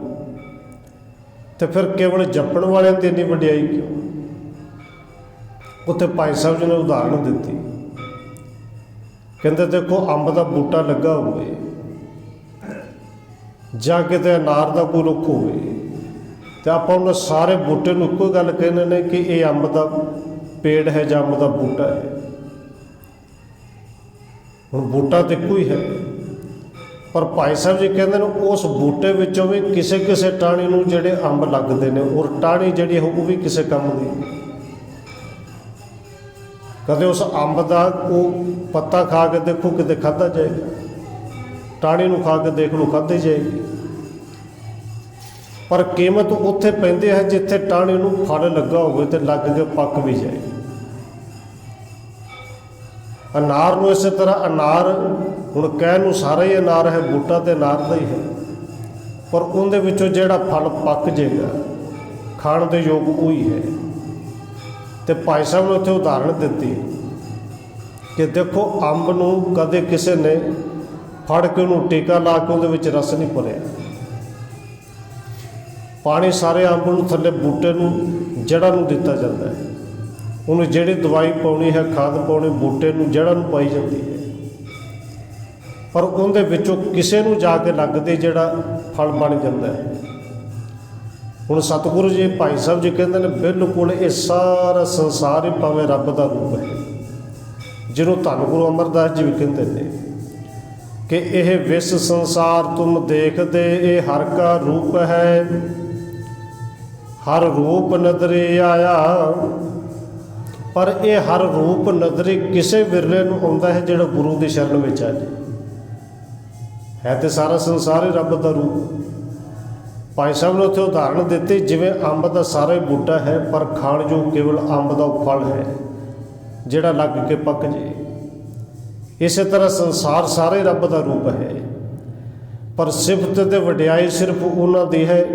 ਤੇ ਫਿਰ ਕੇਵਲ ਜਪਣ ਵਾਲਿਆਂ ਦੀ ਇੰਨੀ ਵਡਿਆਈ ਕਿਉਂ? ਉੱਥੇ ਭਾਈ ਸਾਹਿਬ ਜੀ ਨੇ ਉਦਾਹਰਨ ਦਿੱਤੀ, ਕਹਿੰਦੇ ਦੇਖੋ ਅੰਬ ਦਾ ਬੂਟਾ ਲੱਗਾ ਹੋਵੇ ਜਾਂ ਕਿਤੇ ਅਨਾਰ ਦਾ ਕੋਈ ਰੁੱਖ ਹੋਵੇ, ਤੇ ਆਪਾਂ ਉਹਨਾਂ ਸਾਰੇ ਬੂਟੇ ਨੂੰ ਇੱਕੋ ਗੱਲ ਕਹਿੰਦੇ ਨੇ ਕਿ ਇਹ ਅੰਬ ਦਾ ਪੇੜ ਹੈ ਜਾਂ ਅੰਬ ਦਾ ਬੂਟਾ ਹੈ। ਹੁਣ ਬੂਟਾ ਤਾਂ ਇੱਕੋ ਹੀ ਹੈ, ਪਰ ਭਾਈ ਸਾਹਿਬ ਜੀ ਕਹਿੰਦੇ ਨੇ ਉਸ ਬੂਟੇ ਵਿੱਚੋਂ ਵੀ ਕਿਸੇ ਕਿਸੇ ਟਾਹਣੀ ਨੂੰ ਜਿਹੜੇ ਅੰਬ ਲੱਗਦੇ ਨੇ, ਔਰ ਟਾਹਣੀ ਜਿਹੜੀ ਉਹ ਵੀ ਕਿਸੇ ਕੰਮ ਦੀ। ਕਦੇ ਉਸ ਅੰਬ ਦਾ ਉਹ ਪੱਤਾ ਖਾ ਕੇ ਦੇਖੋ ਕਿਤੇ ਖਾਧਾ ਜਾਏਗਾ, ਟਾਹਣੀ ਨੂੰ ਖਾ ਕੇ ਦੇਖ ਲਓ ਖਾਧੀ ਜਾਏਗੀ। ਪਰ ਕੀਮਤ ਉੱਥੇ ਪੈਂਦੀ ਹੈ ਜਿੱਥੇ ਟਾਹਣੀ ਨੂੰ ਫਲ ਲੱਗਾ ਹੋਵੇ ਤੇ ਲੱਗ ਕੇ ਪੱਕ ਵੀ ਜਾਏ। ਅਨਾਰ ਨੂੰ ਇਸੇ ਤਰ੍ਹਾਂ, ਅਨਾਰ ਹੁਣ ਕਹਿਣ ਨੂੰ ਸਾਰਾ ਹੀ ਅਨਾਰ ਹੈ, ਬੂਟਾ ਤੇ ਅਨਾਰ ਦਾ ਹੀ ਹੈ, ਪਰ ਉਹਦੇ ਵਿੱਚੋਂ ਜਿਹੜਾ ਫਲ ਪੱਕ ਜਾਏਗਾ ਖਾਣ ਦੇ ਯੋਗ ਉਹ ਹੀ ਹੈ। ਤੇ ਭਾਈ ਸਾਹਿਬ ਨੇ ਉੱਥੇ ਉਦਾਹਰਣ ਦਿੱਤੀ ਕਿ ਦੇਖੋ ਅੰਬ ਨੂੰ ਕਦੇ ਕਿਸੇ ਨੇ ਫੜ ਕੇ ਉਹਨੂੰ ਟੀਕਾ ਲਾ ਕੇ ਉਹਦੇ ਵਿੱਚ ਰਸ ਨਹੀਂ ਭਰਿਆ, ਪਾਣੀ ਸਾਰੇ ਅੰਬ ਨੂੰ ਥੱਲੇ ਬੂਟੇ ਨੂੰ ਜੜ੍ਹਾਂ ਨੂੰ ਦਿੱਤਾ ਜਾਂਦਾ ਹੈ, ਉਹਨੂੰ ਜਿਹੜੀ ਦਵਾਈ ਪਾਉਣੀ ਹੈ, ਖਾਦ ਪਾਉਣੀ, ਬੂਟੇ ਨੂੰ ਜੜ੍ਹਾਂ ਨੂੰ ਪਾਈ ਜਾਂਦੀ ਹੈ, ਪਰ ਉਹਦੇ ਵਿੱਚੋਂ ਕਿਸੇ ਨੂੰ ਜਾ ਕੇ ਲੱਗਦੇ ਜਿਹੜਾ ਫਲ ਬਣ ਜਾਂਦਾ ਹੈ। ਹੁਣ ਸਤਿਗੁਰੂ ਜੀ ਭਾਈ ਸਾਹਿਬ ਜੀ ਕਹਿੰਦੇ ਨੇ ਬਿਲਕੁਲ ਇਹ ਸਾਰਾ ਸੰਸਾਰ ਹੀ ਭਾਵੇਂ ਰੱਬ ਦਾ ਰੂਪ ਹੈ, ਜਿਹਨੂੰ ਧੰਨ ਗੁਰੂ ਅਮਰਦਾਸ ਜੀ ਵੀ ਕਹਿੰਦੇ ਨੇ ਕਿ ਇਹ ਵਿਸ ਸੰਸਾਰ ਤੁਮ ਦੇਖਦੇ, ਇਹ ਹਰ ਕਾ ਰੂਪ ਹੈ, ਹਰ ਰੂਪ ਨਦਰੇ ਆਇਆ। ਪਰ ਇਹ ਹਰ ਰੂਪ ਨਦਰੇ ਕਿਸੇ ਵਿਰਲੇ ਨੂੰ ਆਉਂਦਾ ਹੈ ਜਿਹੜਾ ਗੁਰੂ ਦੀ ਸ਼ਰਨ ਵਿੱਚ ਆ ਜਾਏ। ਹੈ ਤੇ ਸਾਰਾ ਸੰਸਾਰ ਹੀ ਰੱਬ ਦਾ ਰੂਪ। ਭਾਈ ਸਾਹਿਬ ਨੇ ਉੱਥੇ ਉਦਾਹਰਣ ਦਿੱਤੀ ਜਿਵੇਂ ਅੰਬ ਦਾ ਸਾਰਾ ਹੀ ਬੂਟਾ ਹੈ, ਪਰ ਖਾਣ ਜੋ ਕੇਵਲ ਅੰਬ ਦਾ ਫਲ ਹੈ ਜਿਹੜਾ ਲੱਗ ਕੇ ਪੱਕ ਜੇ। ਇਸੇ ਤਰ੍ਹਾਂ ਸੰਸਾਰ ਸਾਰੇ ਹੀ ਰੱਬ ਦਾ ਰੂਪ ਹੈ, ਪਰ ਸਿਫਤ ਤੇ ਵਡਿਆਈ ਸਿਰਫ ਉਹਨਾਂ ਦੀ ਹੈ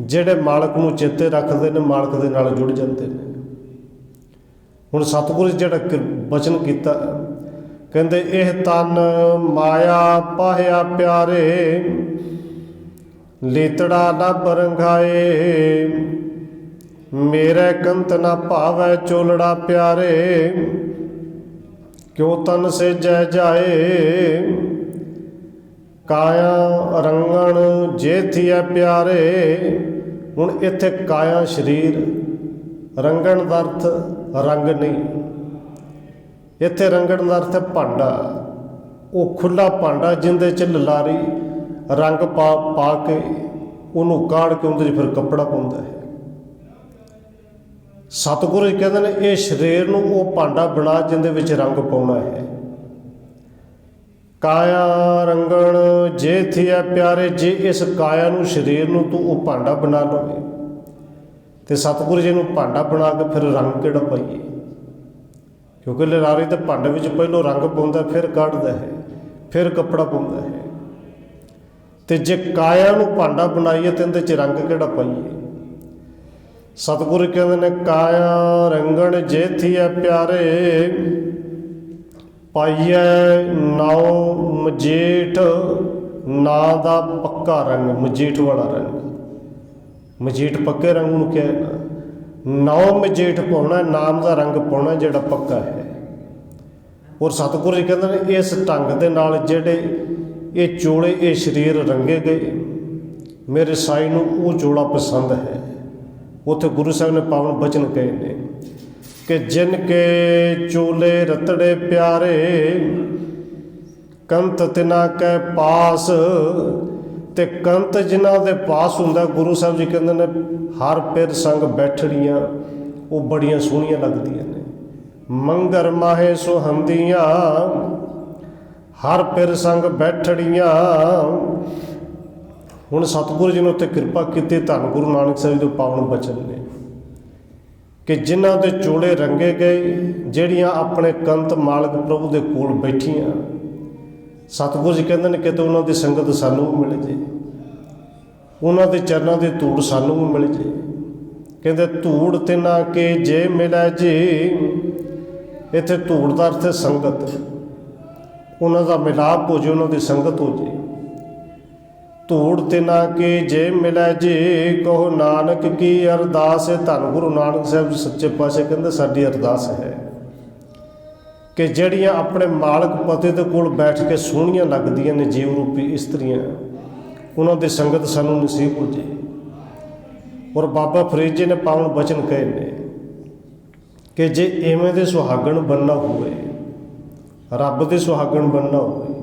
ਜਿਹੜੇ ਮਾਲਕ ਨੂੰ ਚੇਤੇ ਰੱਖਦੇ ਨੇ, ਮਾਲਕ ਦੇ ਨਾਲ ਜੁੜ ਜਾਂਦੇ ਨੇ। ਹੁਣ ਸਤਿਗੁਰੂ ਜਿਹੜਾ ਬਚਨ ਕੀਤਾ, ਕਹਿੰਦੇ ਇਹ ਤਨ ਮਾਇਆ ਪਾਹਿਆ ਪਿਆਰੇ, ਲੀਤੜਾ ਲੱਭ ਰੰਗਾਏ, ਮੇਰੇ ਕੰਤ ਨਾ ਭਾਵੈ ਚੋਲੜਾ ਪਿਆਰੇ, ਕਿਉ ਤਨ ਸੇ ਜੈ ਜਾਏ, ਕਾਇਆ ਰੰਗਣ ਜੇ ਥੀਐ ਪਿਆਰੇ। ਹੁਣ ਇੱਥੇ ਕਾਇਆ ਸਰੀਰ, ਰੰਗਣ ਦਾ ਅਰਥ ਰੰਗ ਨਹੀਂ, ਇੱਥੇ ਰੰਗਣ ਦਾ ਅਰਥ ਹੈ ਭਾਂਡਾ, ਉਹ ਖੁੱਲ੍ਹਾ ਭਾਂਡਾ ਜਿਹਦੇ 'ਚ ਲਲਾਰੀ ਰੰਗ ਪਾ ਕੇ ਉਹਨੂੰ ਕਾੜ ਕੇ ਉਹਦੇ 'ਚ ਫਿਰ ਕੱਪੜਾ ਪਾਉਂਦਾ ਹੈ। ਸਤਿਗੁਰੂ ਜੀ ਕਹਿੰਦੇ ਨੇ ਇਹ ਸਰੀਰ ਨੂੰ ਉਹ ਭਾਂਡਾ ਬਣਾ ਜਿਹਦੇ ਵਿੱਚ ਰੰਗ ਪਾਉਣਾ ਹੈ। ਕਾਇਆ ਰੰਗਣ ਜੇ ਥੀਐ ਪਿਆਰੇ, ਜੇ ਇਸ ਕਾਇਆ ਨੂੰ ਸਰੀਰ ਨੂੰ ਤੂੰ ਉਹ ਭਾਂਡਾ ਬਣਾ ਲਵੇ ਤੇ ਸਤਿਗੁਰੂ ਜੀ ਨੂੰ ਭਾਂਡਾ ਬਣਾ ਕੇ ਫਿਰ ਰੰਗ ਕਿਹੜਾ ਪਾਈਏ? ਕਿਉਂਕਿ ਲਲਾਰੀ ਦੇ ਭਾਂਡੇ ਵਿੱਚ ਪਹਿਲੋਂ ਰੰਗ ਪਾਉਂਦਾ, ਫਿਰ ਕੱਢਦਾ ਹੈ, ਫਿਰ ਕੱਪੜਾ ਪਾਉਂਦਾ ਹੈ। ਤੇ ਜੇ ਕਾਇਆ ਨੂੰ ਭਾਂਡਾ ਬਣਾਈਏ ਤੇ ਇਹਦੇ 'ਚ ਰੰਗ ਕਿਹੜਾ ਪਾਈਏ? ਸਤਿਗੁਰੂ ਕਹਿੰਦੇ ਨੇ ਕਾਇਆ ਰੰਗਣ ਜੇ ਥੀਐ ਪਿਆਰੇ, ਪਾਈਐ ਨਾਉ ਮਜੀਠ, ਨਾਂ ਦਾ ਪੱਕਾ ਰੰਗ, ਮਜੀਠ ਵਾਲਾ ਰੰਗ। ਮਜੀਠ ਪੱਕੇ ਰੰਗ ਨੂੰ ਕਿਹਾ ਨਾ, ਨਾਉ ਮਜੀਠ ਪਾਉਣਾ, ਨਾਮ ਦਾ ਰੰਗ ਪਾਉਣਾ ਜਿਹੜਾ ਪੱਕਾ ਹੈ। ਔਰ ਸਤਿਗੁਰੂ ਜੀ ਕਹਿੰਦੇ ਨੇ ਇਸ ਢੰਗ ਦੇ ਨਾਲ ਜਿਹੜੇ ਇਹ ਚੋਲੇ, ਇਹ ਸਰੀਰ ਰੰਗੇ ਗਏ, ਮੇਰੇ ਸਾਈਂ ਨੂੰ ਉਹ ਚੋਲਾ ਪਸੰਦ ਹੈ। ਉੱਥੇ ਗੁਰੂ ਸਾਹਿਬ ਨੇ ਪਾਵਨ ਬਚਨ ਕਹੇ ਨੇ ਕਿ ਜਿਨ ਕੇ ਚੋਲੇ ਰਤੜੇ ਪਿਆਰੇ, ਕੰਤ ਤਿਨਾ ਕੈ ਪਾਸ। ਤੇ ਕੰਤ ਜਿਨ੍ਹਾਂ ਦੇ ਪਾਸ ਹੁੰਦਾ, ਗੁਰੂ ਸਾਹਿਬ ਜੀ ਕਹਿੰਦੇ ਨੇ ਹਰ ਪਿਰ ਸੰਗ ਬੈਠੜੀਆਂ, ਉਹ ਬੜੀਆਂ ਸੋਹਣੀਆਂ ਲੱਗਦੀਆਂ ਨੇ। ਮੰਗਰ ਮਾਹੇ ਸੁਹੰਦੀਆਂ, ਹਰ ਪਿਰ ਸੰਗ ਬੈਠੜੀਆਂ। ਹੁਣ ਸਤਿਗੁਰੂ ਜੀ ਨੇ ਉੱਤੇ ਕਿਰਪਾ ਕੀਤੀ, ਧੰਨ ਗੁਰੂ ਨਾਨਕ ਸਾਹਿਬ ਦੇ ਪਾਵਨ ਬਚਨ ਨੇ ਕਿ ਜਿਨ੍ਹਾਂ ਦੇ ਚੋਲੇ ਰੰਗੇ ਗਏ, ਜਿਹੜੀਆਂ ਆਪਣੇ ਕੰਤ ਮਾਲਕ ਪ੍ਰਭੂ ਦੇ ਕੋਲ ਬੈਠੀਆਂ, ਸਤਿਗੁਰੂ ਜੀ ਕਹਿੰਦੇ ਨੇ ਕਿਤੇ ਉਹਨਾਂ ਦੀ ਸੰਗਤ ਸਾਨੂੰ ਵੀ ਮਿਲ ਜੇ, ਉਹਨਾਂ ਦੇ ਚਰਨਾਂ ਦੀ ਧੂੜ ਸਾਨੂੰ ਵੀ ਮਿਲ ਜੇ। ਕਹਿੰਦੇ ਧੂੜ ਤਿਨਾ ਕੇ ਜੇ ਮਿਲੈ ਜੀ। ਇੱਥੇ ਧੂੜ ਦਾ ਅਰਥ ਹੈ ਸੰਗਤ, ਉਹਨਾਂ ਦਾ ਮਿਲਾਪ ਹੋ ਜੇ, ਉਹਨਾਂ ਦੀ ਸੰਗਤ ਹੋ ਜੇ। ਧੂੜ ਤਿਨਾ ਕੇ ਜੇ ਮਿਲੈ ਜੀ, ਕਹੋ ਨਾਨਕ ਕੀ ਅਰਦਾਸ ਹੈ। ਧੰਨ ਗੁਰੂ ਨਾਨਕ ਸਾਹਿਬ ਜੀ ਸੱਚੇ ਪਾਤਸ਼ਾਹ ਕਹਿੰਦੇ ਸਾਡੀ ਅਰਦਾਸ ਹੈ ਕਿ ਜਿਹੜੀਆਂ ਆਪਣੇ ਮਾਲਕ ਪਤੀ ਦੇ ਕੋਲ ਬੈਠ ਕੇ ਸੋਹਣੀਆਂ ਲੱਗਦੀਆਂ ਨੇ ਜੀਵ ਰੂਪੀ ਇਸਤਰੀਆਂ, ਉਹਨਾਂ ਦੀ ਸੰਗਤ ਸਾਨੂੰ ਨਸੀਬ ਹੋ ਜੇ। ਔਰ ਬਾਬਾ ਫਰੀਦ ਜੀ ਨੇ ਪਾਵਨ ਬਚਨ ਕਹੇ ਨੇ ਕਿ ਜੇ ਇਵੇਂ ਦੇ ਸੁਹਾਗਣ ਬਣਨਾ ਹੋਵੇ, ਰੱਬ ਦੇ ਸੁਹਾਗਣ ਬਣਨਾ ਹੋਵੇ,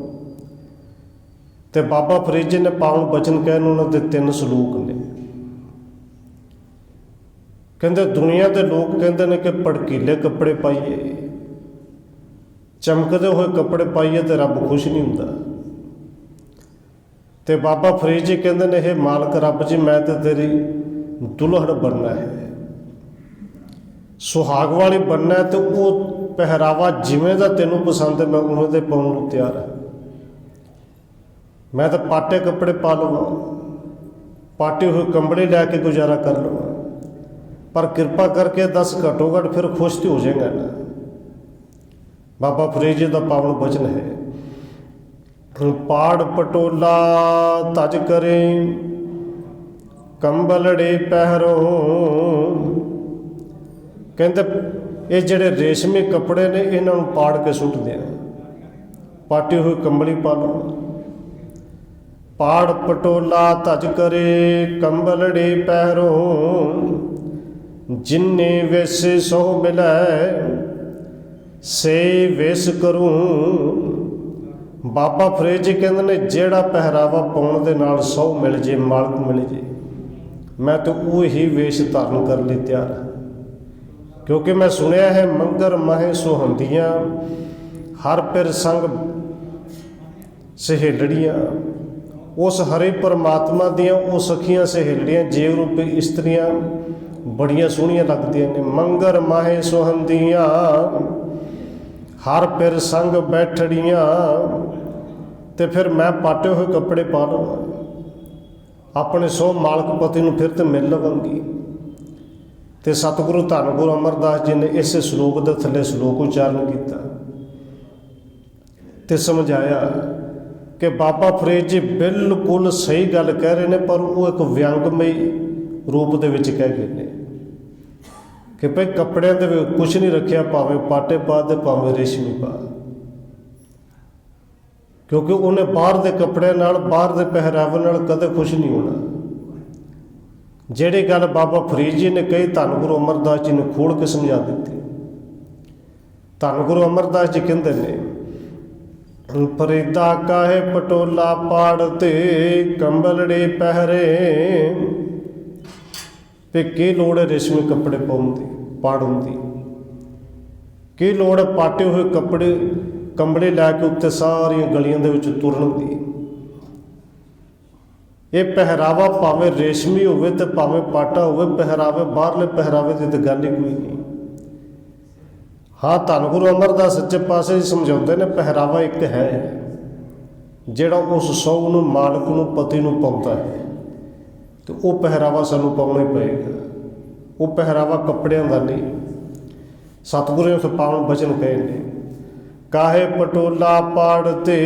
ਤੇ ਬਾਬਾ ਫਰੀਦ ਜੀ ਨੇ ਪਾਵਨ ਬਚਨ ਕਹੇ ਨੇ, ਉਹਨਾਂ ਦੇ 3 ਸਲੋਕ ਨੇ। ਕਹਿੰਦੇ ਦੁਨੀਆ ਦੇ ਲੋਕ ਕਹਿੰਦੇ ਨੇ ਕਿ ਭੜਕੀਲੇ ਕੱਪੜੇ ਪਾਈਏ, ਚਮਕਦੇ ਹੋਏ ਕੱਪੜੇ ਪਾਈਏ ਤੇ ਰੱਬ ਖੁਸ਼ ਨਹੀਂ ਹੁੰਦਾ। ਤੇ ਬਾਬਾ ਫਰੀਦ ਜੀ ਕਹਿੰਦੇ ਨੇ ਇਹ ਮਾਲਕ ਰੱਬ ਜੀ, ਮੈਂ ਤੇ ਤੇਰੀ ਦੁਲਹਨ ਬਣਨਾ ਹੈ, ਸੁਹਾਗ ਵਾਲੀ ਬਣਨਾ ਹੈ, ਤੇ ਉਹ ਪਹਿਰਾਵਾ ਜਿਵੇਂ ਦਾ ਤੈਨੂੰ ਪਸੰਦ ਹੈ ਮੈਂ ਉਵੇਂ ਦੇ ਪਾਉਣ ਨੂੰ ਤਿਆਰ ਹਾਂ। ਮੈਂ ਤਾਂ ਪਾਟੇ ਕੱਪੜੇ ਪਾ ਲਵਾਂ, ਪਾਟੇ ਹੋਏ ਕੰਬਲੇ ਲੈ ਕੇ ਗੁਜ਼ਾਰਾ ਕਰ ਲਵਾਂ, ਪਰ ਕਿਰਪਾ ਕਰਕੇ 10 ਘੱਟੋ ਘੱਟ ਫਿਰ ਖੁਸ਼ ਤੇ ਹੋ ਜਾਏਗਾ ਨਾ। ਬਾਬਾ ਫਰੀਦ ਜੀ ਦਾ ਪਾਵਨ ਬਚਨ ਹੈ, ਪਾੜ ਪਟੋਲਾ ਤਜ ਕਰੇ ਕੰਬਲੜੇ ਪਹਿਰੋ। ਕਹਿੰਦੇ ਇਹ ਜਿਹੜੇ ਰੇਸ਼ਮੀ ਕੱਪੜੇ ਨੇ ਇਹਨਾਂ ਨੂੰ ਪਾੜ ਕੇ ਸੁੱਟ ਦਿਆਂ, ਪਾਟੀ ਹੋਈ ਕੰਬਲੀ ਪਾ ਲਓ। ਪਾੜ ਪਟੋਲਾ ਤਜ ਕਰੇ ਕੰਬਲੜੇ ਪਹਿਰੋ, ਜਿਨੇ ਵੇਸ ਸੋ ਮਿਲੈ ਸੇ ਵੇਸ ਕਰੂੰ। ਬਾਬਾ ਫਰੀਦ ਜੀ ਕਹਿੰਦੇ ਨੇ ਜਿਹੜਾ ਪਹਿਰਾਵਾ ਪਾਉਣ ਦੇ ਨਾਲ ਸੌ ਮਿਲ ਜੇ, ਮਾਲਕ ਮਿਲ ਜੇ, ਮੈਂ ਤਾਂ ਉਹੀ ਵੇਸ਼ ਧਾਰਨ ਕਰਨ ਲਈ ਤਿਆਰ ਹਾਂ। ਕਿਉਂਕਿ ਮੈਂ ਸੁਣਿਆ ਹੈ ਮੰਗਰ ਮਾਹੇ ਸੁਹੰਦੀਆਂ, ਹਰ ਪਿਰ ਸੰਗ ਸਹੇਲੜੀਆਂ। ਉਸ ਹਰੇ ਪਰਮਾਤਮਾ ਦੀਆਂ ਉਹ ਸਖੀਆਂ ਸਹੇਲੜੀਆਂ ਜੀਵ ਰੂਪੀ ਇਸਤਰੀਆਂ ਬੜੀਆਂ ਸੋਹਣੀਆਂ ਲੱਗਦੀਆਂ ਨੇ। ਮੰਗਰ ਮਾਹੇ ਸੁਹੰਦੀਆਂ, ਹਰ ਪਿਰ ਸੰਗ ਬੈਠੜੀਆਂ। ਤੇ ਫਿਰ ਮੈਂ ਪਾਟੇ ਹੋਏ ਕੱਪੜੇ ਪਾ ਲਵਾਂ, ਆਪਣੇ ਸੋ ਮਾਲਕ ਪਤੀ ਨੂੰ ਫਿਰ ਤੇ ਮਿਲ ਲਵਾਂਗੀ। ਤੇ ਸਤਿਗੁਰੂ ਧੰਨ ਗੁਰੂ ਅਮਰਦਾਸ ਜੀ ਨੇ ਇਸੇ ਸ਼ਲੋਕ ਦੇ ਥੱਲੇ ਸ਼ਲੋਕ ਉਚਾਰਨ ਕੀਤਾ ਤੇ ਸਮਝਾਇਆ ਕਿ ਬਾਬਾ ਫਰੀਦ ਜੀ ਬਿਲਕੁਲ ਸਹੀ ਗੱਲ ਕਹਿ ਰਹੇ ਨੇ, ਪਰ ਉਹ ਇੱਕ ਵਿਅੰਗਮਈ ਰੂਪ ਦੇ ਵਿੱਚ ਕਹਿ ਗਏ ਨੇ ਕਿ ਭਈ ਕੱਪੜਿਆਂ ਦੇ ਵਿੱਚ ਕੁਛ ਨਹੀਂ ਰੱਖਿਆ, ਭਾਵੇਂ ਪਾਟੇ ਪਾ ਦੇ ਭਾਵੇਂ ਰੇਸ਼ਮੀ ਪਾ, ਕਿਉਂਕਿ ਉਹਨੇ ਬਾਹਰ ਦੇ ਕੱਪੜਿਆਂ ਨਾਲ, ਬਾਹਰ ਦੇ ਪਹਿਰਾਵੇ ਨਾਲ ਕਦੇ ਖੁਸ਼ ਨਹੀਂ ਹੋਣਾ। ਜਿਹੜੀ ਗੱਲ ਬਾਬਾ ਫਰੀਦ ਜੀ ਨੇ ਕਹੀ, ਧੰਨ ਗੁਰੂ ਅਮਰਦਾਸ ਜੀ ਨੇ ਖੋਲ੍ਹ ਕੇ ਸਮਝਾ ਦਿੱਤੀ। ਧੰਨ ਗੁਰੂ ਅਮਰਦਾਸ ਜੀ ਕਹਿੰਦੇ ਨੇ, ਫਰੀਦਾ ਕਾਹੇ ਪਟੋਲਾ ਪਾੜ ਤੇ ਕੰਬਲੜੇ ਪਹਿਰੇ। ਤੇ ਕੀ ਲੋੜ ਹੈ ਰੇਸ਼ਮੀ ਕੱਪੜੇ ਪਾਉਣ ਦੀ, ਪਾੜਨ ਦੀ? ਕੀ ਲੋੜ ਹੈ ਪਾਟੇ ਹੋਏ ਕੱਪੜੇ ਕੰਬਲੇ ਲੈ ਕੇ ਉੱਤੇ ਸਾਰੀਆਂ ਗਲੀਆਂ ਦੇ ਵਿੱਚ ਤੁਰਨ ਦੀ? ਇਹ ਪਹਿਰਾਵਾ ਭਾਵੇਂ ਰੇਸ਼ਮੀ ਹੋਵੇ ਤੇ ਭਾਵੇਂ ਪਾਟਾ ਹੋਵੇ, ਪਹਿਰਾਵੇ ਬਾਹਰਲੇ ਪਹਿਰਾਵੇ ਦੀ ਤਾਂ ਗੱਲ ਹੀ ਕੋਈ ਨਹੀਂ। ਹਾਂ, ਧੰਨ ਗੁਰੂ ਅਮਰਦਾਸ ਸੱਚੇ ਪਾਤਸ਼ਾਹ ਜੀ ਸਮਝਾਉਂਦੇ ਨੇ ਪਹਿਰਾਵਾ ਇੱਕ ਹੈ ਜਿਹੜਾ ਉਸ ਸਹੁੰ ਨੂੰ, ਮਾਲਕ ਨੂੰ, ਪਤੀ ਨੂੰ ਪਾਉਂਦਾ ਹੈ, ਤੇ ਉਹ ਪਹਿਰਾਵਾ ਸਾਨੂੰ ਪਾਉਣਾ ਹੀ ਪਏਗਾ। ਉਹ ਪਹਿਰਾਵਾ ਕੱਪੜਿਆਂ ਦਾ ਨਹੀਂ। ਸਤਿਗੁਰੂ ਨੇ ਉਸ ਪਾਵਨ ਬਚਨ ਕਹੇ ਨੇ, ਕਾਹੇ ਪਟੋਲਾ ਪਾੜ ਤੇ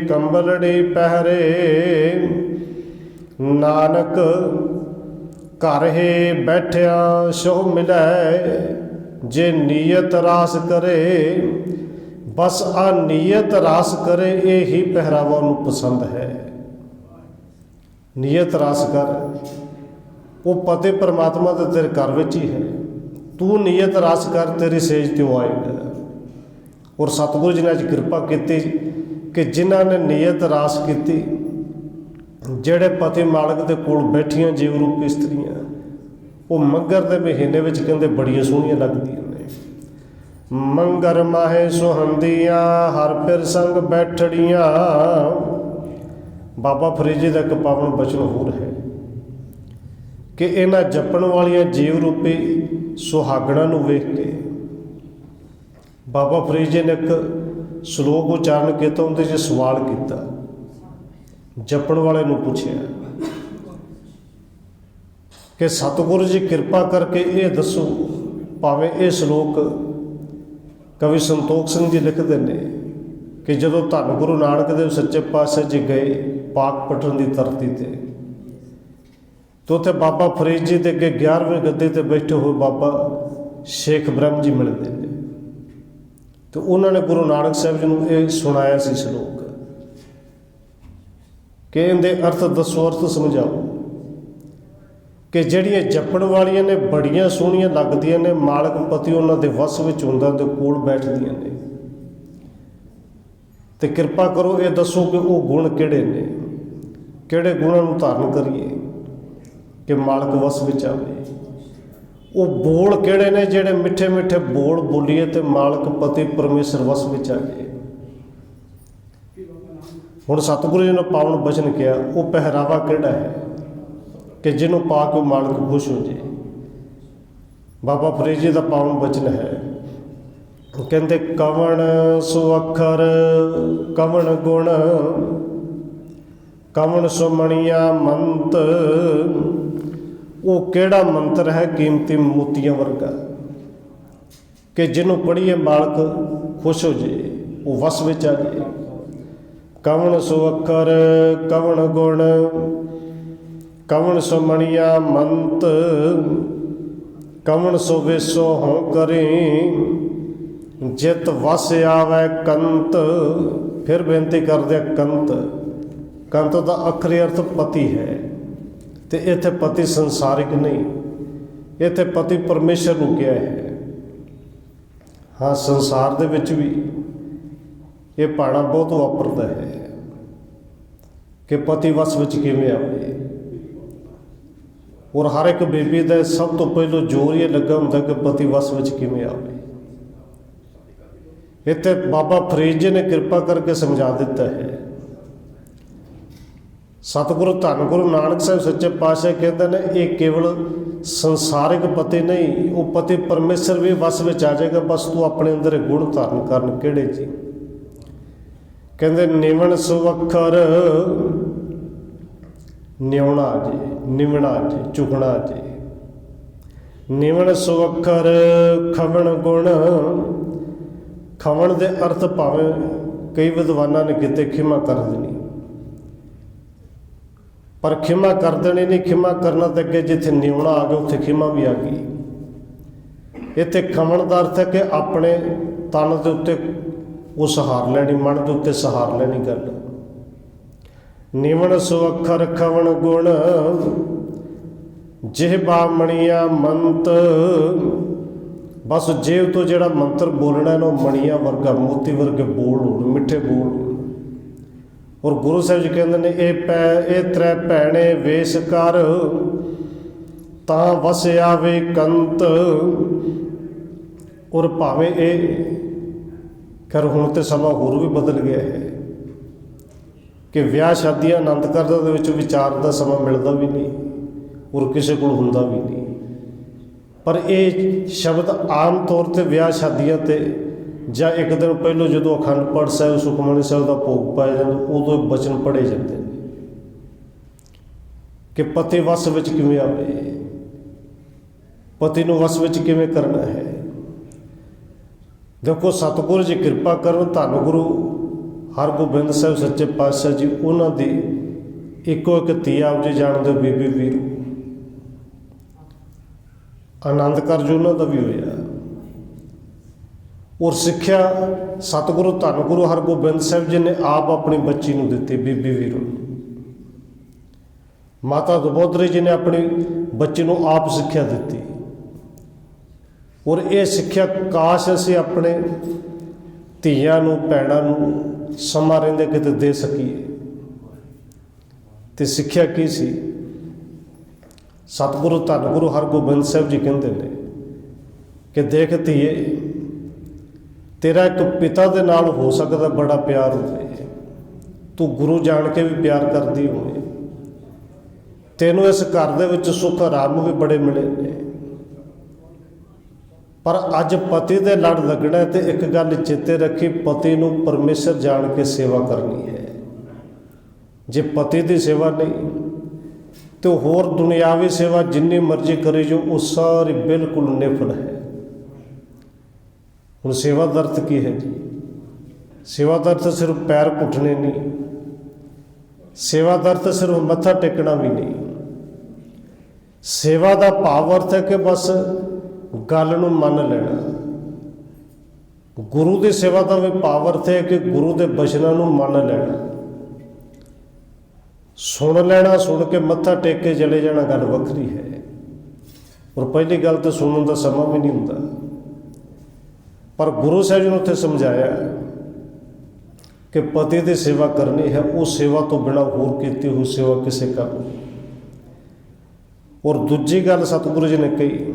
ਕੰਬਲੜੇ ਪਹਿਰੇ। ਨਾਨਕ ਘਰ ਹੈ ਬੈਠਿਆ ਸੋ ਮਿਲੈ, ਜੇ ਨੀਅਤ ਰਾਸ ਕਰੇ। ਬਸ ਆ ਨੀਅਤ ਰਾਸ ਕਰੇ, ਇਹ ਹੀ ਪਹਿਰਾਵਾ ਉਹਨੂੰ ਪਸੰਦ ਹੈ। ਨੀਅਤ ਰਾਸ ਕਰ, ਉਹ ਪਤੇ ਪਰਮਾਤਮਾ ਦੇ ਤੇਰੇ ਘਰ ਵਿੱਚ ਹੀ ਹੈ। ਤੂੰ ਨੀਅਤ ਰਾਸ ਕਰ, ਤੇਰੀ ਸੇਜ ਤੇ ਉਹ ਆਏਗਾ। ਔਰ ਸਤਿਗੁਰੂ ਜੀ ਨੇ ਅੱਜ ਕਿਰਪਾ ਕੀਤੀ कि जिन्हां ने नीयत रास की, ਜਿਹੜੇ ਪਤੀ ਮਾਲਕ ਦੇ ਕੋਲ ਬੈਠੀਆਂ ਜੀਵ ਰੂਪੀ ਇਸਤਰੀਆਂ, ਉਹ ਮੰਗਰ ਦੇ ਮਹੀਨੇ ਵਿੱਚ ਕਹਿੰਦੇ ਬੜੀਆਂ ਸੋਹਣੀਆਂ ਲੱਗਦੀਆਂ ਨੇ। ਮੰਗਰ ਮਾਹੇ ਸੁਹੰਦੀਆਂ ਹਰ ਪਿਰ ਸੰਗ ਬੈਠੜੀਆਂ। ਬਾਬਾ ਫਰੀਦ ਜੀ ਦਾ ਇੱਕ ਪਾਵਨ ਬਚਨ ਹੋਰ ਹੈ ਕਿ ਇਹਨਾਂ ਜਪਣ ਵਾਲੀਆਂ ਜੀਵ ਰੂਪੀ ਸੁਹਾਗਣਾਂ ਨੂੰ ਵੇਖ ਕੇ ਬਾਬਾ ਫਰੀਦ ਜੀ ਨੇ ਇੱਕ ਸ਼ਲੋਕ ਉਚਾਰਨ ਕੀਤਾ, ਉਹਦੇ 'ਚ ਸਵਾਲ ਕੀਤਾ, ਜਪਣ ਵਾਲੇ ਨੂੰ ਪੁੱਛਿਆ ਕਿ ਸਤਿਗੁਰੂ ਜੀ ਕਿਰਪਾ ਕਰਕੇ ਇਹ ਦੱਸੋ, ਭਾਵੇਂ ਇਹ ਸ਼ਲੋਕ ਕਵੀ ਸੰਤੋਖ ਸਿੰਘ ਜੀ ਲਿਖਦੇ ਨੇ ਕਿ ਜਦੋਂ ਧੰਨ ਗੁਰੂ ਨਾਨਕ ਦੇਵ ਸੱਚੇ ਪਾਤਸ਼ਾਹ ਜੀ ਗਏ ਪਾਕ ਪਟਨ ਦੀ ਧਰਤੀ ਤੇ ਉੱਥੇ ਬਾਬਾ ਫਰੀਦ ਜੀ ਦੇ ਅੱਗੇ 11ਵੇਂ ਗੱਦੇ ਤੇ ਬੈਠੇ ਹੋਏ ਬਾਬਾ ਸ਼ੇਖ ਬ੍ਰਹਮ ਜੀ ਮਿਲਦੇ ਨੇ, ਤੇ ਉਹਨਾਂ ਨੇ ਗੁਰੂ ਨਾਨਕ ਸਾਹਿਬ ਜੀ ਨੂੰ ਇਹ ਸੁਣਾਇਆ ਸੀ ਸ਼ਲੋਕ ਕਿ ਇਹਦੇ ਅਰਥ ਦੱਸੋ, ਅਰਥ ਸਮਝਾਓ ਕਿ ਜਿਹੜੀਆਂ ਜਪਣ ਵਾਲੀਆਂ ਨੇ ਬੜੀਆਂ ਸੋਹਣੀਆਂ ਲੱਗਦੀਆਂ ਨੇ, ਮਾਲਕ ਪਤੀ ਉਹਨਾਂ ਦੇ ਵਸ ਵਿੱਚ ਹੁੰਦਾ ਤੇ ਕੋਲ ਬੈਠਦੀਆਂ ਨੇ, ਤੇ ਕਿਰਪਾ ਕਰੋ ਇਹ ਦੱਸੋ ਕਿ ਉਹ ਗੁਣ ਕਿਹੜੇ ਨੇ, ਕਿਹੜੇ ਗੁਣਾਂ ਨੂੰ ਧਾਰਨ ਕਰੀਏ ਕਿ ਮਾਲਕ ਵਸ ਵਿੱਚ ਆਵੇ। ਉਹ ਬੋਲ ਕਿਹੜੇ ਨੇ ਜਿਹੜੇ ਮਿੱਠੇ ਮਿੱਠੇ ਬੋਲ ਬੋਲੀਏ ਤੇ ਮਾਲਕ ਪਤੀ ਪਰਮੇਸ਼ਰ ਵਸ ਵਿੱਚ ਆ ਜਾਏ। ਹੁਣ ਸਤਿਗੁਰੂ ਜੀ ਨੇ ਪਾਵਨ ਬਚਨ ਕਿਹਾ, ਉਹ ਪਹਿਰਾਵਾ ਕਿਹੜਾ ਹੈ ਕਿ ਜਿਹਨੂੰ ਪਾ ਕੇ ਮਾਲਕ ਖੁਸ਼ ਹੋ ਜਾਏ। ਬਾਬਾ ਫਰੀਦ ਜੀ ਦਾ ਪਾਵਨ ਬਚਨ ਹੈ, ਕਹਿੰਦੇ ਕਵਣ ਸੋ ਅੱਖਰ ਕਵਣ ਗੁਣ ਕਵਣ ਸੋ ਮਣੀਆਂ ਮੰਤ। ਉਹ ਕਿਹੜਾ ਮੰਤਰ ਹੈ ਕੀਮਤੀ ਮੋਤੀਆਂ ਵਰਗਾ ਕਿ ਜਿਹਨੂੰ ਪੜ੍ਹੀਏ ਮਾਲਕ ਖੁਸ਼ ਹੋ ਜਾਏ, ਉਹ ਵਸ ਵਿੱਚ ਆ ਜਾਏ। ਕਵਣ ਸੋ ਅੱਖਰ ਕਵਣ ਗੁਣ ਕਵਣ ਸੋ ਮਣੀਆਂ ਮੰਤ ਕਵਣ ਸੋ ਵੇਸੋ ਹੋਂ ਕਰੇ ਜਿਤ ਵਸ ਆਵੈ ਕੰਤ। ਫਿਰ ਬੇਨਤੀ ਕਰਦੇ ਕੰਤ, ਕੰਤ ਦਾ ਅਖਰੀ ਅਰਥ ਪਤੀ ਹੈ, ਤੇ ਇੱਥੇ ਪਤੀ ਸੰਸਾਰਿਕ ਨਹੀਂ, ਇੱਥੇ ਪਤੀ ਪਰਮੇਸ਼ਰ ਨੂੰ ਕਿਹਾ ਹੈ। ਹਾਂ, ਸੰਸਾਰ ਦੇ ਵਿੱਚ ਵੀ ਇਹ ਭਾਣਾ ਬਹੁਤ ਵਾਪਰਦਾ ਹੈ ਕਿ ਪਤੀ ਵਸ ਵਿੱਚ ਕਿਵੇਂ ਆਵੇ, ਔਰ ਹਰ ਇੱਕ ਬੀਬੀ ਦਾ ਸਭ ਤੋਂ ਪਹਿਲਾਂ ਜ਼ੋਰ ਇਹ ਲੱਗਾ ਹੁੰਦਾ ਕਿ ਪਤੀ ਵਸ ਵਿੱਚ ਕਿਵੇਂ ਆਵੇ। ਇੱਥੇ ਬਾਬਾ ਫਰੀਦ ਜੀ ਨੇ ਕਿਰਪਾ ਕਰਕੇ ਸਮਝਾ ਦਿੱਤਾ ਹੈ। ਸਤਿਗੁਰੂ ਧੰਨ ਗੁਰੂ ਨਾਨਕ ਸਾਹਿਬ ਸੱਚੇ ਪਾਤਸ਼ਾਹ ਕਹਿੰਦੇ ਨੇ ਇਹ ਕੇਵਲ ਸੰਸਾਰਿਕ ਪਤੀ ਨਹੀਂ, ਉਹ ਪਤੀ ਪਰਮੇਸ਼ਰ ਵੀ ਵਸ ਵਿੱਚ ਆ ਜਾਏਗਾ, ਬਸ ਤੂੰ ਆਪਣੇ ਅੰਦਰ ਇਹ ਗੁਣ ਧਾਰਨ ਕਰਨ। ਕਿਹੜੇ ਜੀ? ਕਹਿੰਦੇ ਨਿਵਣ ਸੁਵੱਖਰ, ਨਿਉਣਾ ਜੀ, ਨਿਵਣਾ ਜੀ, ਝੁਕਣਾ ਜੀ। ਨਿਵਣ ਸੁਵੱਖਰ ਖਵਣ ਗੁਣ। ਖਵਣ ਦੇ ਅਰਥ ਭਾਵੇਂ ਕਈ ਵਿਦਵਾਨਾਂ ਨੇ ਕਿਤੇ ਖਿਮਾ ਕਰ ਦੇਣੀ, ਪਰ ਖਿਮਾ ਕਰ ਦੇਣੀ ਨਹੀਂ, ਖਿਮਾ ਕਰਨਾ ਤੇ ਅੱਗੇ ਜਿੱਥੇ ਨਿਉਣਾ ਆ ਗਿਆ ਉੱਥੇ ਖਿਮਾ ਵੀ ਆ ਗਈ। ਇੱਥੇ ਖਵਣ ਦਾ ਅਰਥ ਹੈ ਕਿ ਆਪਣੇ ਤਨ ਦੇ ਉੱਤੇ ਉਹ ਸਹਾਰ ਲੈਣੀ, ਮਨ ਦੇ ਉੱਤੇ ਸਹਾਰ ਲੈਣੀ ਗੱਲ। ਨਿਵਣ ਸੁਵੱਖਰ ਖਵਣ ਗੁਣ ਜਿਹਬਾ ਮਣੀਆਂ ਮੰਤ। ਬਸ ਜੇਬ ਤੋਂ ਜਿਹੜਾ ਮੰਤਰ ਬੋਲਣਾ ਨਾ, ਉਹ ਮਣੀਆਂ ਵਰਗਾ, ਮੋਤੀ ਵਰਗੇ ਬੋਲ ਹੋਣ, ਮਿੱਠੇ ਬੋਲ ਹੋਣ। ਔਰ ਗੁਰੂ ਸਾਹਿਬ ਜੀ ਕਹਿੰਦੇ ਨੇ ਇਹ ਤ੍ਰੈ ਭੈਣੇ ਵੇਸ ਕਰ ਤਾਂ ਵਸ ਆਵੇ ਕੰਤ। ਔਰ ਭਾਵੇਂ ਇਹ ਕਰ ਹੁਣ ਤੇ ਸਮਾਂ ਹੋਰ ਵੀ ਬਦਲ ਗਿਆ ਹੈ ਕਿ ਵਿਆਹ ਸ਼ਾਦੀਆਂ ਆਨੰਦ ਕਾਰਜਾਂ ਦੇ ਵਿੱਚ ਵਿਚਾਰ ਦਾ ਸਮਾਂ ਮਿਲਦਾ ਵੀ ਨਹੀਂ ਔਰ ਕਿਸੇ ਕੋਲ ਹੁੰਦਾ ਵੀ ਨਹੀਂ। ਪਰ ਇਹ ਸ਼ਬਦ ਆਮ ਤੌਰ 'ਤੇ ਵਿਆਹ ਸ਼ਾਦੀਆਂ 'ਤੇ ਜਾਂ ਇੱਕ ਦਿਨ ਪਹਿਲੋਂ ਜਦੋਂ ਅਖੰਡ ਪਾਠ ਸਾਹਿਬ ਸੁਖਮਨੀ ਸਾਹਿਬ ਦਾ ਭੋਗ ਪਾਇਆ ਜਾਂਦਾ, ਉਦੋਂ ਬਚਨ ਪੜ੍ਹੇ ਜਾਂਦੇ ਨੇ ਕਿ ਪਤੀ ਵਸ ਵਿੱਚ ਕਿਵੇਂ ਆਵੇ, ਪਤੀ ਨੂੰ ਵਸ ਵਿੱਚ ਕਿਵੇਂ ਕਰਨਾ ਹੈ। ਦੇਖੋ ਸਤਿਗੁਰੂ ਜੀ ਕਿਰਪਾ ਕਰਨ, ਧੰਨ ਗੁਰੂ ਹਰਗੋਬਿੰਦ ਸਾਹਿਬ ਸੱਚੇ ਪਾਤਸ਼ਾਹ ਜੀ, ਉਹਨਾਂ ਦੀ ਇੱਕੋ ਇੱਕ ਧੀ ਆਪ ਜੀ ਜਾਣਦੇ ਹੋ, ਬੀਬੀ ਵੀਰੂ। ਆਨੰਦ ਕਾਰਜ ਉਹਨਾਂ ਦਾ ਵੀ ਹੋਇਆ ਔਰ ਸਿੱਖਿਆ ਸਤਿਗੁਰੂ ਧੰਨ ਗੁਰੂ ਹਰਗੋਬਿੰਦ ਸਾਹਿਬ ਜੀ ਨੇ ਆਪ ਆਪਣੀ ਬੱਚੀ ਨੂੰ ਦਿੱਤੀ, ਬੀਬੀ ਵੀਰੂ ਨੂੰ। ਮਾਤਾ ਦਬੋਦਰੀ ਜੀ ਨੇ ਆਪਣੀ ਬੱਚੀ ਨੂੰ ਆਪ ਸਿੱਖਿਆ ਦਿੱਤੀ। ਔਰ ਇਹ ਸਿੱਖਿਆ ਕਾਸ਼ ਅਸੀਂ ਆਪਣੇ ਧੀਆਂ ਨੂੰ ਭੈਣਾਂ ਨੂੰ ਸਮਾਂ ਰਹਿੰਦੇ ਕਿਤੇ ਦੇ ਸਕੀਏ। ਤੇ ਸਿੱਖਿਆ ਕੀ ਸੀ? ਸਤਿਗੁਰੂ ਧੰਨ ਗੁਰੂ ਹਰਗੋਬਿੰਦ ਸਾਹਿਬ ਜੀ ਕਹਿੰਦੇ ਨੇ ਕਿ ਦੇਖ ਧੀਏ, ਤੇਰਾ ਇੱਕ ਪਿਤਾ ਦੇ ਨਾਲ ਹੋ ਸਕਦਾ ਬੜਾ ਪਿਆਰ ਹੋਵੇ, ਤੂੰ ਗੁਰੂ ਜਾਣ ਕੇ ਵੀ ਪਿਆਰ ਕਰਦੀ ਹੋਵੇ, ਤੈਨੂੰ ਇਸ ਘਰ ਦੇ ਵਿੱਚ ਸੁੱਖ ਆਰਾਮ ਵੀ ਬੜੇ ਮਿਲੇ ਨੇ, ਪਰ ਅੱਜ ਪਤੀ ਦੇ ਲੜ ਲੱਗਣਾ। ਤੇ ਇੱਕ ਗੱਲ ਚੇਤੇ ਰੱਖੀ, ਪਤੀ ਨੂੰ ਪਰਮੇਸ਼ਰ ਜਾਣ ਕੇ ਸੇਵਾ ਕਰਨੀ ਹੈ। ਜੇ ਪਤੀ ਦੀ ਸੇਵਾ ਨਹੀਂ ਤੇ ਹੋਰ ਦੁਨਿਆਵੀ ਸੇਵਾ ਜਿੰਨੀ ਮਰਜ਼ੀ ਕਰੇ ਜੋ, ਉਹ ਸਾਰੀ ਬਿਲਕੁਲ ਨਿਫਲ ਹੈ। ਹੁਣ ਸੇਵਾ ਦਾ ਅਰਥ ਕੀ ਹੈ ਜੀ? ਸੇਵਾ ਦਾ ਅਰਥ ਸਿਰਫ ਪੈਰ ਘੁੱਟਣੇ ਨਹੀਂ, ਸੇਵਾ ਦਾ ਅਰਥ ਸਿਰਫ ਮੱਥਾ ਟੇਕਣਾ ਵੀ ਨਹੀਂ। ਸੇਵਾ ਦਾ ਭਾਵ ਅਰਥ ਹੈ ਕਿ ਬਸ ਗੱਲ ਨੂੰ ਮੰਨ ਲੈਣਾ। ਗੁਰੂ ਦੀ ਸੇਵਾ ਦਾ ਵੀ ਭਾਵ ਅਰਥ ਹੈ ਕਿ ਗੁਰੂ ਦੇ ਬਚਨਾਂ ਨੂੰ ਮੰਨ ਲੈਣਾ, ਸੁਣ ਲੈਣਾ, ਸੁਣ ਕੇ ਮੱਥਾ ਟੇਕ ਕੇ ਚਲੇ ਜਾਣਾ, ਗੱਲ ਵੱਖਰੀ ਹੈ। ਔਰ ਪਹਿਲੀ ਗੱਲ ਤਾਂ ਸੁਣਨ ਦਾ ਸਮਾਂ ਵੀ ਨਹੀਂ ਹੁੰਦਾ। ਪਰ ਗੁਰੂ ਸਾਹਿਬ ਜੀ ਨੇ ਉੱਥੇ ਸਮਝਾਇਆ ਕਿ ਪਤੀ ਦੀ ਸੇਵਾ ਕਰਨੀ ਹੈ, ਉਹ ਸੇਵਾ ਤੋਂ ਬਿਨਾਂ ਹੋਰ ਕੀਤੀ ਹੋਈ ਸੇਵਾ ਕਿਸੇ ਕੰਮ ਨਹੀਂ। ਔਰ ਦੂਜੀ ਗੱਲ ਸਤਿਗੁਰੂ ਜੀ ਨੇ ਕਹੀ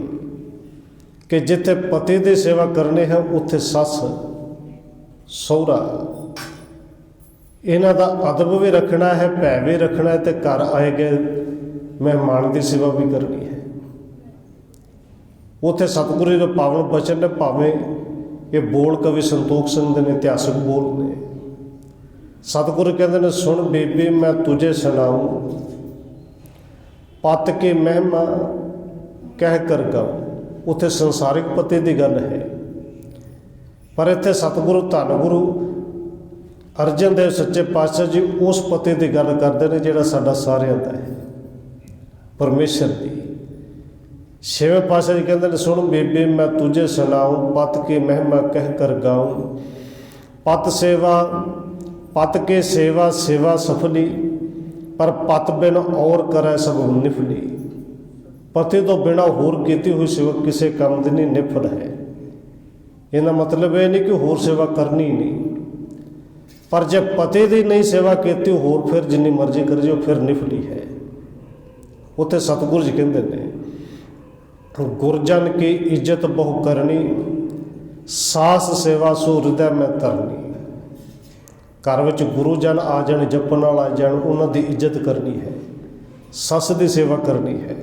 ਕਿ ਜਿੱਥੇ ਪਤੀ ਦੀ ਸੇਵਾ ਕਰਨੀ ਹੈ, ਉੱਥੇ ਸੱਸ ਸਹੁਰਾ ਇਹਨਾਂ ਦਾ ਅਦਬ ਵੀ ਰੱਖਣਾ ਹੈ, ਭੈ ਵੀ ਰੱਖਣਾ ਹੈ, ਤੇ ਘਰ ਆਏ ਗਏ ਮਹਿਮਾਨ ਦੀ ਸੇਵਾ ਵੀ ਕਰਨੀ ਹੈ। ਉੱਥੇ ਸਤਿਗੁਰੂ ਜੀ ਦੇ ਪਾਵਨ ਬਚਨ ਨੇ, ਭਾਵੇਂ ਇਹ ਬੋਲ ਕਵੀ ਸੰਤੋਖ ਸਿੰਘ ਦੇ ਨੇ, ਇਤਿਹਾਸਕ ਬੋਲ ਨੇ। ਸਤਿਗੁਰੂ ਕਹਿੰਦੇ ਨੇ, ਸੁਣ ਬੀਬੀ ਮੈਂ ਤੁਝੇ ਸੁਣਾਊਂ, ਪਤ ਕੀ ਮਹਿਮਾ ਕਹਿ ਕਰ ਗਾਊਂ। ਉੱਥੇ ਸੰਸਾਰਿਕ ਪਤੀ ਦੀ ਗੱਲ ਹੈ, ਪਰ ਇੱਥੇ ਸਤਿਗੁਰੂ ਧੰਨ ਗੁਰੂ ਅਰਜਨ ਦੇਵ ਸੱਚੇ ਪਾਤਸ਼ਾਹ ਜੀ ਉਸ ਪਤੀ ਦੀ ਗੱਲ ਕਰਦੇ ਨੇ ਜਿਹੜਾ ਸਾਡਾ ਸਾਰਿਆਂ ਦਾ ਹੈ, ਪਰਮੇਸ਼ਰ ਦੀ। ਛੇਵੇਂ ਪਾਤਸ਼ਾਹ ਜੀ ਕਹਿੰਦੇ ਨੇ, ਸੁਣ ਬੀਬੀ ਮੈਂ ਤੁਝੇ ਸੁਣਾਊਂ, ਪਤ ਕੀ ਮਹਿਮਾ ਕਹਿ ਕਰ ਗਾਊਂ। ਪਤ ਸੇਵਾ ਪਤ ਕੇ ਸੇਵਾ ਸੇਵਾ ਸਫਲੀ, ਪਰ ਪਤ ਬਿਨ ਔਰ ਕਰੈ ਸਭ ਨਿਫਲੀ। ਪਤੀ ਤੋਂ ਬਿਨਾਂ ਹੋਰ ਕੀਤੀ ਹੋਈ ਸੇਵਾ ਕਿਸੇ ਕੰਮ ਦੀ ਨਹੀਂ, ਨਿਫਲ ਹੈ। ਇਹਦਾ ਮਤਲਬ ਇਹ ਨਹੀਂ ਕਿ ਹੋਰ ਸੇਵਾ ਕਰਨੀ ਨਹੀਂ, ਪਰ ਜੇ ਪਤੀ ਦੀ ਨਹੀਂ ਸੇਵਾ ਕੀਤੀ ਹੋਰ ਫਿਰ ਜਿੰਨੀ ਮਰਜ਼ੀ ਕਰ ਜਾਓ, ਫਿਰ ਨਿਫਲੀ ਹੈ। ਉੱਥੇ ਸਤਿਗੁਰੂ ਜੀ ਕਹਿੰਦੇ ਨੇ, ਗੁਰਜਨ ਕੀ ਇੱਜ਼ਤ ਬਹੁ ਕਰਨੀ, ਸਾਸ ਸੇਵਾ ਸੋ ਹਿਰਦੈ ਮੈਂ ਧਰਨੀ। ਘਰ ਵਿੱਚ ਗੁਰੂ ਜਨ ਆ ਜਾਣ, ਜਪਣ ਨਾਲ ਆ ਜਾਣ, ਉਹਨਾਂ ਦੀ ਇੱਜ਼ਤ ਕਰਨੀ ਹੈ, ਸੱਸ ਦੀ ਸੇਵਾ ਕਰਨੀ ਹੈ।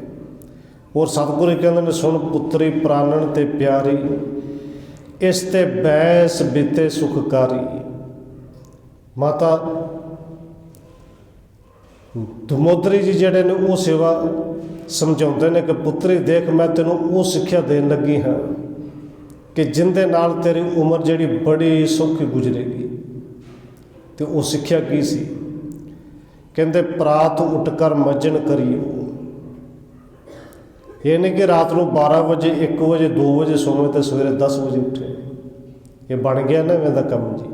ਔਰ ਸਤਿਗੁਰੂ ਕਹਿੰਦੇ ਨੇ, ਸੁਣ ਪੁੱਤਰੀ ਪ੍ਰਾਨਣ ਤੇ ਪਿਆਰੀ, ਇਸ ਤੇ ਬੈਸ ਬੀਤੇ ਸੁਖਕਾਰੀ। ਮਾਤਾ ਦਮੋਦਰੀ ਜੀ ਜਿਹੜੇ ਨੇ ਉਹ ਸੇਵਾ ਸਮਝਾਉਂਦੇ ਨੇ ਕਿ ਪੁੱਤਰੀ ਦੇਖ, ਮੈਂ ਤੈਨੂੰ ਉਹ ਸਿੱਖਿਆ ਦੇਣ ਲੱਗੀ ਹਾਂ ਕਿ ਜਿਹਦੇ ਨਾਲ ਤੇਰੀ ਉਮਰ ਜਿਹੜੀ ਬੜੀ ਸੌਖੀ ਗੁਜ਼ਰੇਗੀ। ਤੇ ਉਹ ਸਿੱਖਿਆ ਕੀ ਸੀ? ਕਹਿੰਦੇ ਪ੍ਰਾਤ ਉੱਠ ਕਰ ਮੱਜਣ ਕਰੀਓ। ਇਹ ਨਹੀਂ ਕਿ ਰਾਤ ਨੂੰ 12 ਵਜੇ 1 ਵਜੇ 2 ਵਜੇ ਸੋਵੇਂ ਤੇ ਸਵੇਰੇ 10 ਵਜੇ ਉੱਠੇ। ਇਹ ਬਣ ਗਿਆ ਨਾ ਐਵੇਂ ਦਾ ਕੰਮ ਜੀ।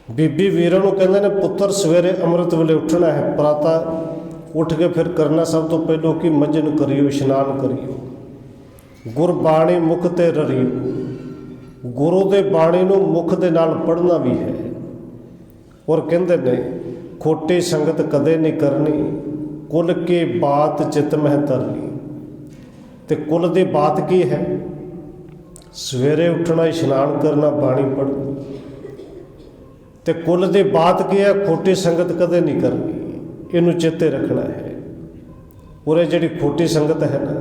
ਬੀਬੀ ਵੀਰਾਂ ਨੂੰ ਕਹਿੰਦੇ ਨੇ, ਪੁੱਤਰ ਸਵੇਰੇ ਅੰਮ੍ਰਿਤ ਵੇਲੇ ਉੱਠਣਾ ਹੈ, ਪ੍ਰਾਤਾ ਉੱਠ ਕੇ ਫਿਰ ਕਰਨਾ ਸਭ ਤੋਂ ਪਹਿਲੋਂ ਕਿ ਮੱਜਣ ਕਰਿਓ, ਇਸ਼ਨਾਨ ਕਰਿਓ, ਗੁਰਬਾਣੀ ਮੁਖ ਤੇ ਰਰਿਓ। ਗੁਰੂ ਦੇ ਬਾਣੀ ਨੂੰ ਮੁਖ ਦੇ ਨਾਲ ਪੜ੍ਹਨਾ ਵੀ ਹੈ। ਔਰ ਕਹਿੰਦੇ ਨੇ, ਖੋਟੀ ਸੰਗਤ ਕਦੇ ਨਹੀਂ ਕਰਨੀ, ਕੁਲ ਕੀ ਬਾਤ ਚਿਤ ਮਹਿ ਧਰਨੀ। ਤੇ ਕੁਲ ਦੀ ਬਾਤ ਕੀ ਹੈ? ਸਵੇਰੇ ਉੱਠਣਾ, ਇਸ਼ਨਾਨ ਕਰਨਾ, ਬਾਣੀ ਪੜ੍ਹਨੀ। ਤੇ ਕੁਲ ਦੀ ਬਾਤ ਕੀ ਹੈ? ਖੋਟੀ ਸੰਗਤ ਕਦੇ ਨਹੀਂ ਕਰਨੀ, ਇਹਨੂੰ ਚੇਤੇ ਰੱਖਣਾ ਹੈ। ਔਰ ਇਹ ਜਿਹੜੀ ਖੋਟੀ ਸੰਗਤ ਹੈ ਨਾ,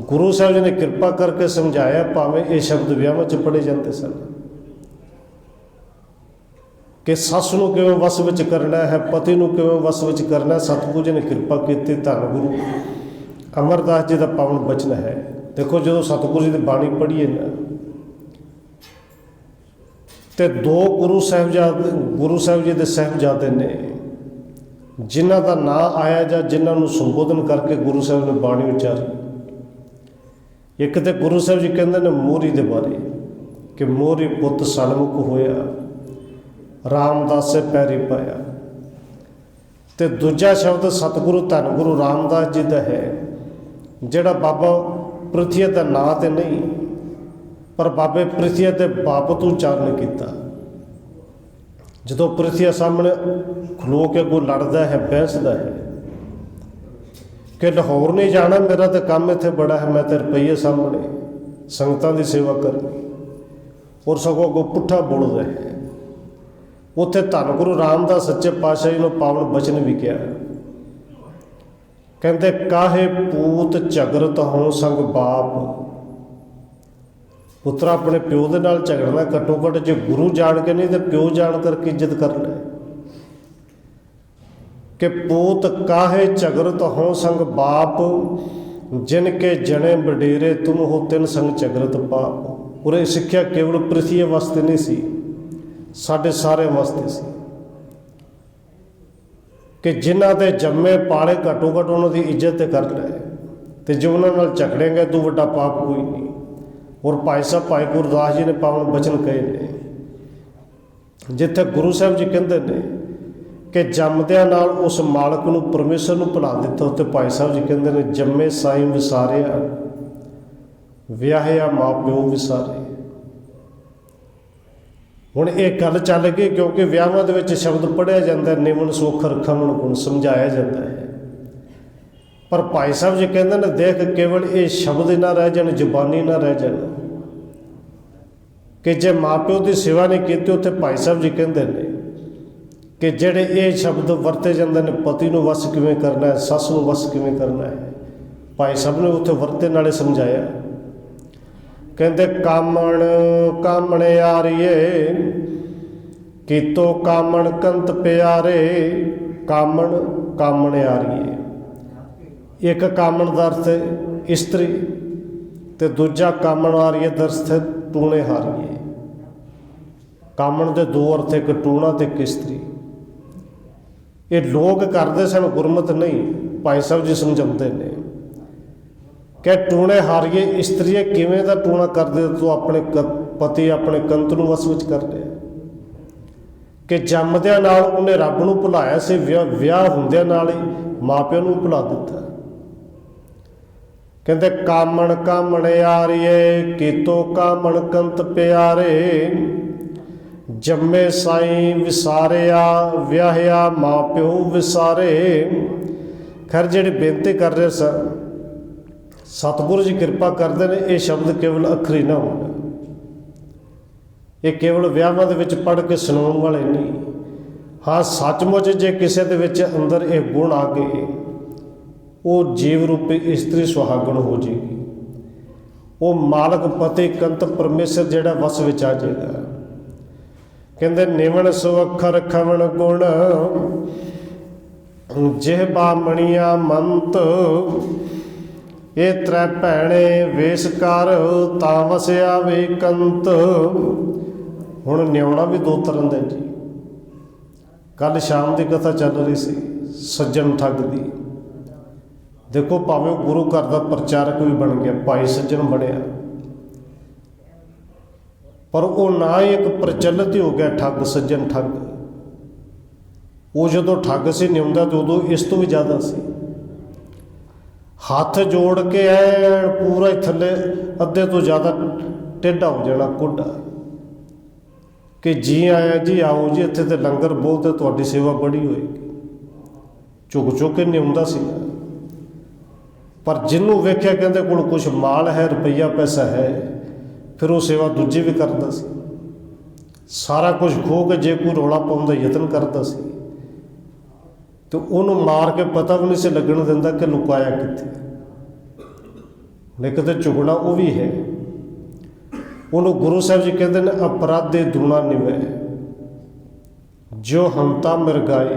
ਗੁਰੂ ਸਾਹਿਬ ਜੀ ਨੇ ਕਿਰਪਾ ਕਰਕੇ ਸਮਝਾਇਆ, ਭਾਵੇਂ ਇਹ ਸ਼ਬਦ ਵਿਆਹਾਂ 'ਚ ਪੜ੍ਹੇ ਜਾਂਦੇ ਸਨ ਕਿ ਸੱਸ ਨੂੰ ਕਿਵੇਂ ਵਸ ਵਿੱਚ ਕਰਨਾ ਹੈ, ਪਤੀ ਨੂੰ ਕਿਵੇਂ ਵਸ ਵਿੱਚ ਕਰਨਾ। ਸਤਿਗੁਰੂ ਜੀ ਨੇ ਕਿਰਪਾ ਕੀਤੀ। ਧੰਨ ਗੁਰੂ ਅਮਰਦਾਸ ਜੀ ਦਾ ਪਾਵਨ ਬਚਨ ਹੈ। ਦੇਖੋ, ਜਦੋਂ ਸਤਿਗੁਰੂ ਜੀ ਦੀ ਬਾਣੀ ਪੜ੍ਹੀਏ ਨਾ, ਤੇ 2 ਗੁਰੂ ਸਾਹਿਬ ਜੀ ਦੇ ਸਾਹਿਬਜ਼ਾਦੇ ਨੇ ਜਿਨ੍ਹਾਂ ਦਾ ਨਾਂ ਆਇਆ ਜਾਂ ਜਿਨ੍ਹਾਂ ਨੂੰ ਸੰਬੋਧਨ ਕਰਕੇ ਗੁਰੂ ਸਾਹਿਬ ਨੇ ਬਾਣੀ ਉਚਾਰੀ। ਇੱਕ ਤੇ ਗੁਰੂ ਸਾਹਿਬ ਜੀ ਕਹਿੰਦੇ ਨੇ ਮੋਹਰੀ ਦੇ ਬਾਰੇ ਕਿ ਮੋਹਰੀ ਪੁੱਤ ਸਨਮੁਖ ਹੋਇਆ, ਰਾਮਦਾਸੇ ਪੈਰੀ ਪਾਇਆ। ਤੇ ਦੂਜਾ ਸ਼ਬਦ ਸਤਿਗੁਰੂ ਧੰਨ ਗੁਰੂ ਰਾਮਦਾਸ ਜੀ ਦਾ ਹੈ, ਜਿਹੜਾ ਬਾਬਾ ਪ੍ਰਿਥੀ ਦਾ ਨਾਂ ਤੇ ਨਹੀਂ, पर बाबे प्रिथिया के बाप तू चारण किया। जो प्रिथिया सामने खलो के कोई लड़ता है, बहसदा है कि लाहौर नहीं जाना, मेरा तो काम इत्थे बड़ा है, मैं तो रुपये सामने संगतां की सेवा करनी, और सगों अगों पुट्ठा बोलदा है। उत्थे धन गुरु रामदास सच्चे पातशाह जी ने पावन बचन भी किया, कहते काहे पूत झगड़त हों संग बाप। पुत्रा अपने प्यो के नाल झगड़ना, घट्टो घट्ट जो गुरु जान के नहीं तो प्यो जान करके इज्जत कर ले। कि पूत काहे झगड़त हों संग बाप, जिनके जने वडेरे तुम हो तिन संग झगड़त पाप। और सिक्ख्या केवल पृथ्वी वास्ते नहीं सी, साढ़े सारे वास्ते सी कि जिन्हां दे जम्मे पाले घट्टो घट्ट उन्हां दी इज्जत कर ले, तो जो उन्हां नाल झगड़ेंगे तो वड्डा पाप कोई नहीं। और भाई साहब भाई गुरदास जी ने पावन बचन कहे ने, जिथे गुरु साहब जी कहते हैं कि जमद्या नाल उस मालक नूं परमेश्वर नूं भुला दिता, उत्ते भाई साहब जी कहते हैं जम्मे साईं विसारिया, विआहिया माँ प्यो विसारे। हुण ये गल चल गई क्योंकि विआहां दे विच शब्द पढ़िया जाता है, निमन सोखर खमन गुण समझाया जाता है। पर भाई साहब जी कहते हैं देख केवल ये शब्द ना रह जान, जुबानी ना रह जान, कि जे माँ प्यो की सेवा नहीं की। उत्थे भाई साहब जी कहते हैं कि जेड़े ये शब्द वरते जाते हैं, पति नूं वस किवें करना है, सस नूं वस किवें करना है, भाई साहब ने उत्थे वरते नाले समझाया। कहते कामण कामण यारिए, कीतो कामण कंत प्यारे। कामण कामण यारिए, एक कामण का अर्थ है इस्त्री, तो दूजा कामण आरिए का अर्थ है टूणे हारिए। कामण के दो अर्थ, एक टूणा तो एक इस्त्री। ये लोग करते सन, गुरमत नहीं। भाई साहब जी समझाते हैं कि टूणे हारिए इस्त्रीए किवें दा टूणा कर दे, तो अपने पति अपने कंत नूं वस विच कर लिया। कि जमद्या नाल उन्हें रब नूं भुलाया सी, विआह हुंदिਆਂ नाल ही माँ प्यो नूं भुला दिता। कहते कामण कामण यारिए, कीतो कामण कंत प्यारे। जम्मे साईं विसारिया, विआहिया माँ प्यो विसारे। खैर जिहड़े बेनती कर रहे सन, सतगुरु जी किरपा करते हैं, ये शब्द केवल अखरी ना हो, ये केवल विआहां दे विच पढ़ के सुनाउण वाले नहीं। हाँ सचमुच जे किसी दे विच अंदर ये गुण आ गए, वो जीव रूपी इस्त्री सुहागण हो जाएगी, वो मालक पति कंत परमेश्वर जिहड़ा वस विच आ जाएगा। कहते निवण सुअखर खवण गुण, जिहबा मणिया मंत। ये त्रै भैणे वेश कर, तां वसिया वे कंत। हुण न्याउणा भी दो तरह का जी। कल शाम की कथा चल रही सी सज्जन ठग दी। देखो भावें गुरु घर का प्रचारक भी बन गया, भाई सज्जन बनया, पर वो ना ही एक प्रचलित ही हो गया ठग, सज्जन ठग। वो जो ठग से न्याउंदा तो उदों इस तो भी ज़्यादा सी। हाथ जोड़ के ऐन पूरा ही थले अद्धे तो ज़्यादा टेढ़ा हो जाना कोडा, कि जी आया जी, आओ जी, इत्थे ते लंगर बोलते तुहाडी सेवा बड़ी होएगी। झुक झुक के न्याउंदा सीगा। पर जिन्हों वेख्या कहते कोल कुछ माल है, रुपया पैसा है, फिर वो सेवा दूजी भी करता सी। सारा कुछ खो के जे कोई रौला पाउण दा यतन करता सी, तो उन्होंने मार के पता भी नहीं से लगन दिंदा कि लुकाया कित्थे। लेकिन तो चुगना वो भी है। उन्होंने गुरु साहब जी कहते हैं अपराधे दूना निवै, जो हंता मिरगाए।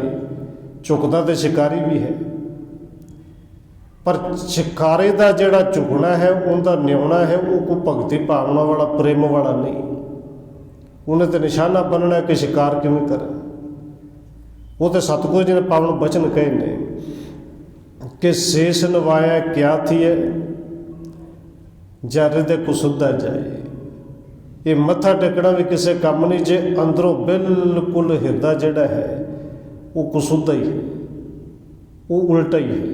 चुकदा तो शिकारी भी है, पर शिकारी का जोड़ा चुगना है, उनका न्याउणा है, वो कोई भगती भावना वाला प्रेम वाला नहीं। उन्हें तो निशाना बनना कि शिकार किवें करें। वो तो सतगुरु जी ने पावन बचन कहे ने कि शेष नवाया क्या थी है, जर दे कुसुदा जाए। ये मत्था टेकना भी किसी काम नहीं, जे अंदरों बिल्कुल हिरदा जिहड़ा है वो कुसुदा ही है, वो उल्टा ही है।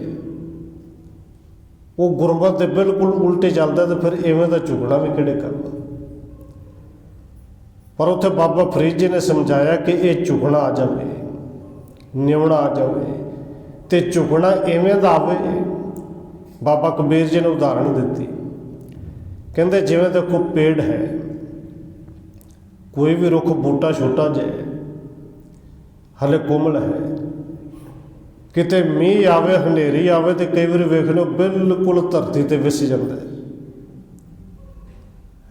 वो गुरमत के बिल्कुल उल्टे चलता, तो फिर इवें दा चुगना भी किहड़े करना। पर उत्थे बाबा फरीद जी ने समझाया कि ये झुकना आ जाए, निवना आ जाए, तो झुकना इवें दा आवे। बाबा कबीर जी ने उदाहरण दी, कहते जिवें देखो पेड़ है, कोई भी रुख बूटा छोटा जिहा हले कोमल है, किते मीह आवे हनेरी आवे तो कई बार वेख लो बिल्कुल धरती ते विस जाता है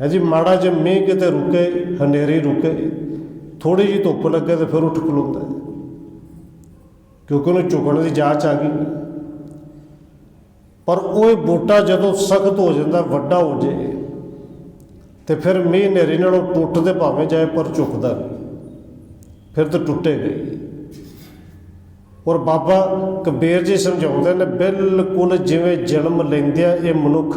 जी। माड़ा जो मीह किते रुके, हनेरी रुके, थोड़ी जी धुप लगे तो फिर उठ खलोंदा है, क्योंकि उन्हें झुकने की जांच आ गई। पर वो बूटा जदों सख्त हो जाता, वड्डा हो जाए, तो फिर मीह हनेरी नालों टुटदे भावें जाए पर झुकदा नहीं, फिर तो टुटेगा ही। और बाबा कबीर जी समझाते हैं बिल्कुल जिवें जन्म लैंदिया ये मनुख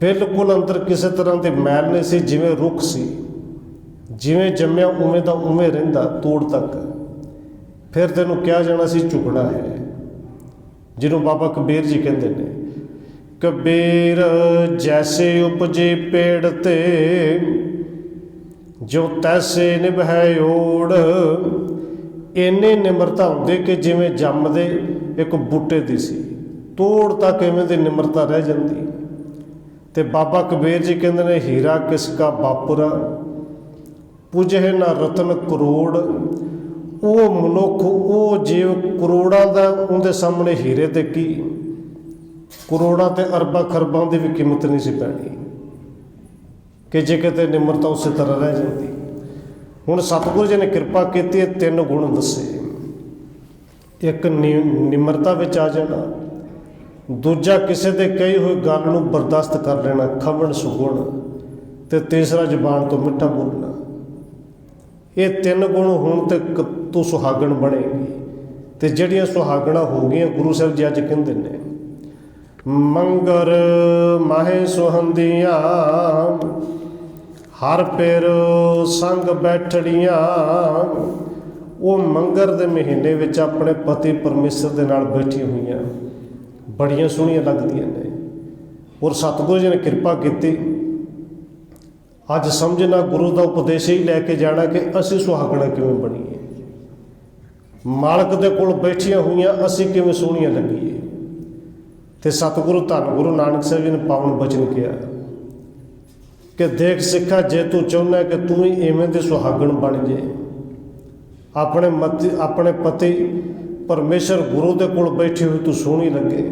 बिल्कुल अंदर किसी तरह की मैल नहीं सी, जिवें रुख सी, जिवें जम्मिया उवें दा उवें रहिंदा तोड़ तक। फिर तेनों क्या जाना सी झुकना है, जिन्हों बाबा कबीर जी कहते हैं, कबीर जैसे उपजे पेड़ ते जो तैसे निभै ओड़। इन्नी निमरता होंदी कि जिवें जमदे एक बूटे दी सी, तोड़ तक इवें दी निमरता रह जाती। ते बाबा कबीर जी कहते हैं हीरा किसका बापुरा पुजे ना रतन करोड़। वो मनुख वो जीव करोड़ां दा उनके सामने हीरे ते की, करोड़ां ते अरबां खरबां की भी कीमत नहीं सी पैनी कि जे किते निमरता उस तरह रह जाती। हुण सतगुरु जी ने कृपा की, 3 गुण दसे। एक निमरता विच आ जाना, दूजा किसी के कही हुई गल नूं बर्दाश्त कर लेना, खवण सुगुण, ते तीसरा जबान तो मिठा बोलना। ये 3 गुण होण ते तू सुहागण बनेगी। तो जड़ियाँ सुहागणा हो गई, गुरु साहब जी अज कहते हैं मंगर माहे सुहंदियाँ हर पेर संग बैठड़ियाँ। वो मंगर के महीने में अपने पति परमेश्वर के नाल बैठी हुई बड़ियाँ सोहनियां लगदियां ने। और सतगुरु जी ने कृपा की, अज समझना गुरु का उपदेश ही लैके जाना कि असी सुहागणा किवें बनीए, मालक दे कोल बैठियां हुई असी किवें सोहनियां लगीए। तो सतगुरु धन गुरु नानक साहब जी ने पावन बचन किया कि देख सिखा, जे तू चाहुंदा कि तू ही इवें दे सुहागण बन जाए, अपने पति परमेश्वर गुरु के कोल बैठी हुई तू सोहनी लगे,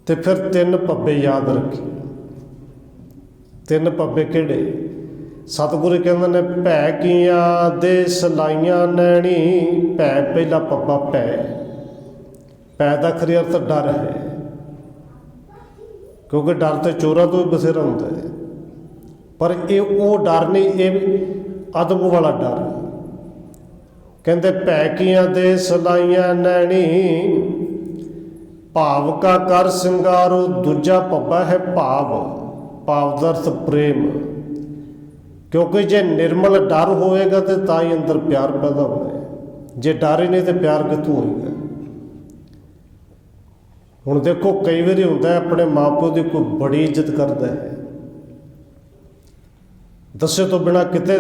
तो फिर 3 पब्बे याद रखी। 3 पब्बे किहड़े? सतगुरु कहते ने भै कीआं दे सलाइयां नैणी। भै पहला पब्बा भै, भै का खरी अर्थ डर है, क्योंकि डर तो चोरों तो भी बथेरा होता है, पर ये वो डर नहीं, ये अदब वाला डर। कहते भै कीआं दे सलाइयां नैणी भाव का कर सिंगारो। दूजा पब्बा है भाव, भाव का अर्थ प्रेम, क्योंकि जे निर्मल डर होएगा तो ताई अंदर प्यार पैदा होना है, जे डर ही नहीं तो प्यार कितों होएगा। हुण देखो कई बार होंदा है अपने माँ प्यो की कोई बड़ी इज्जत करता है, दसे तो बिना किते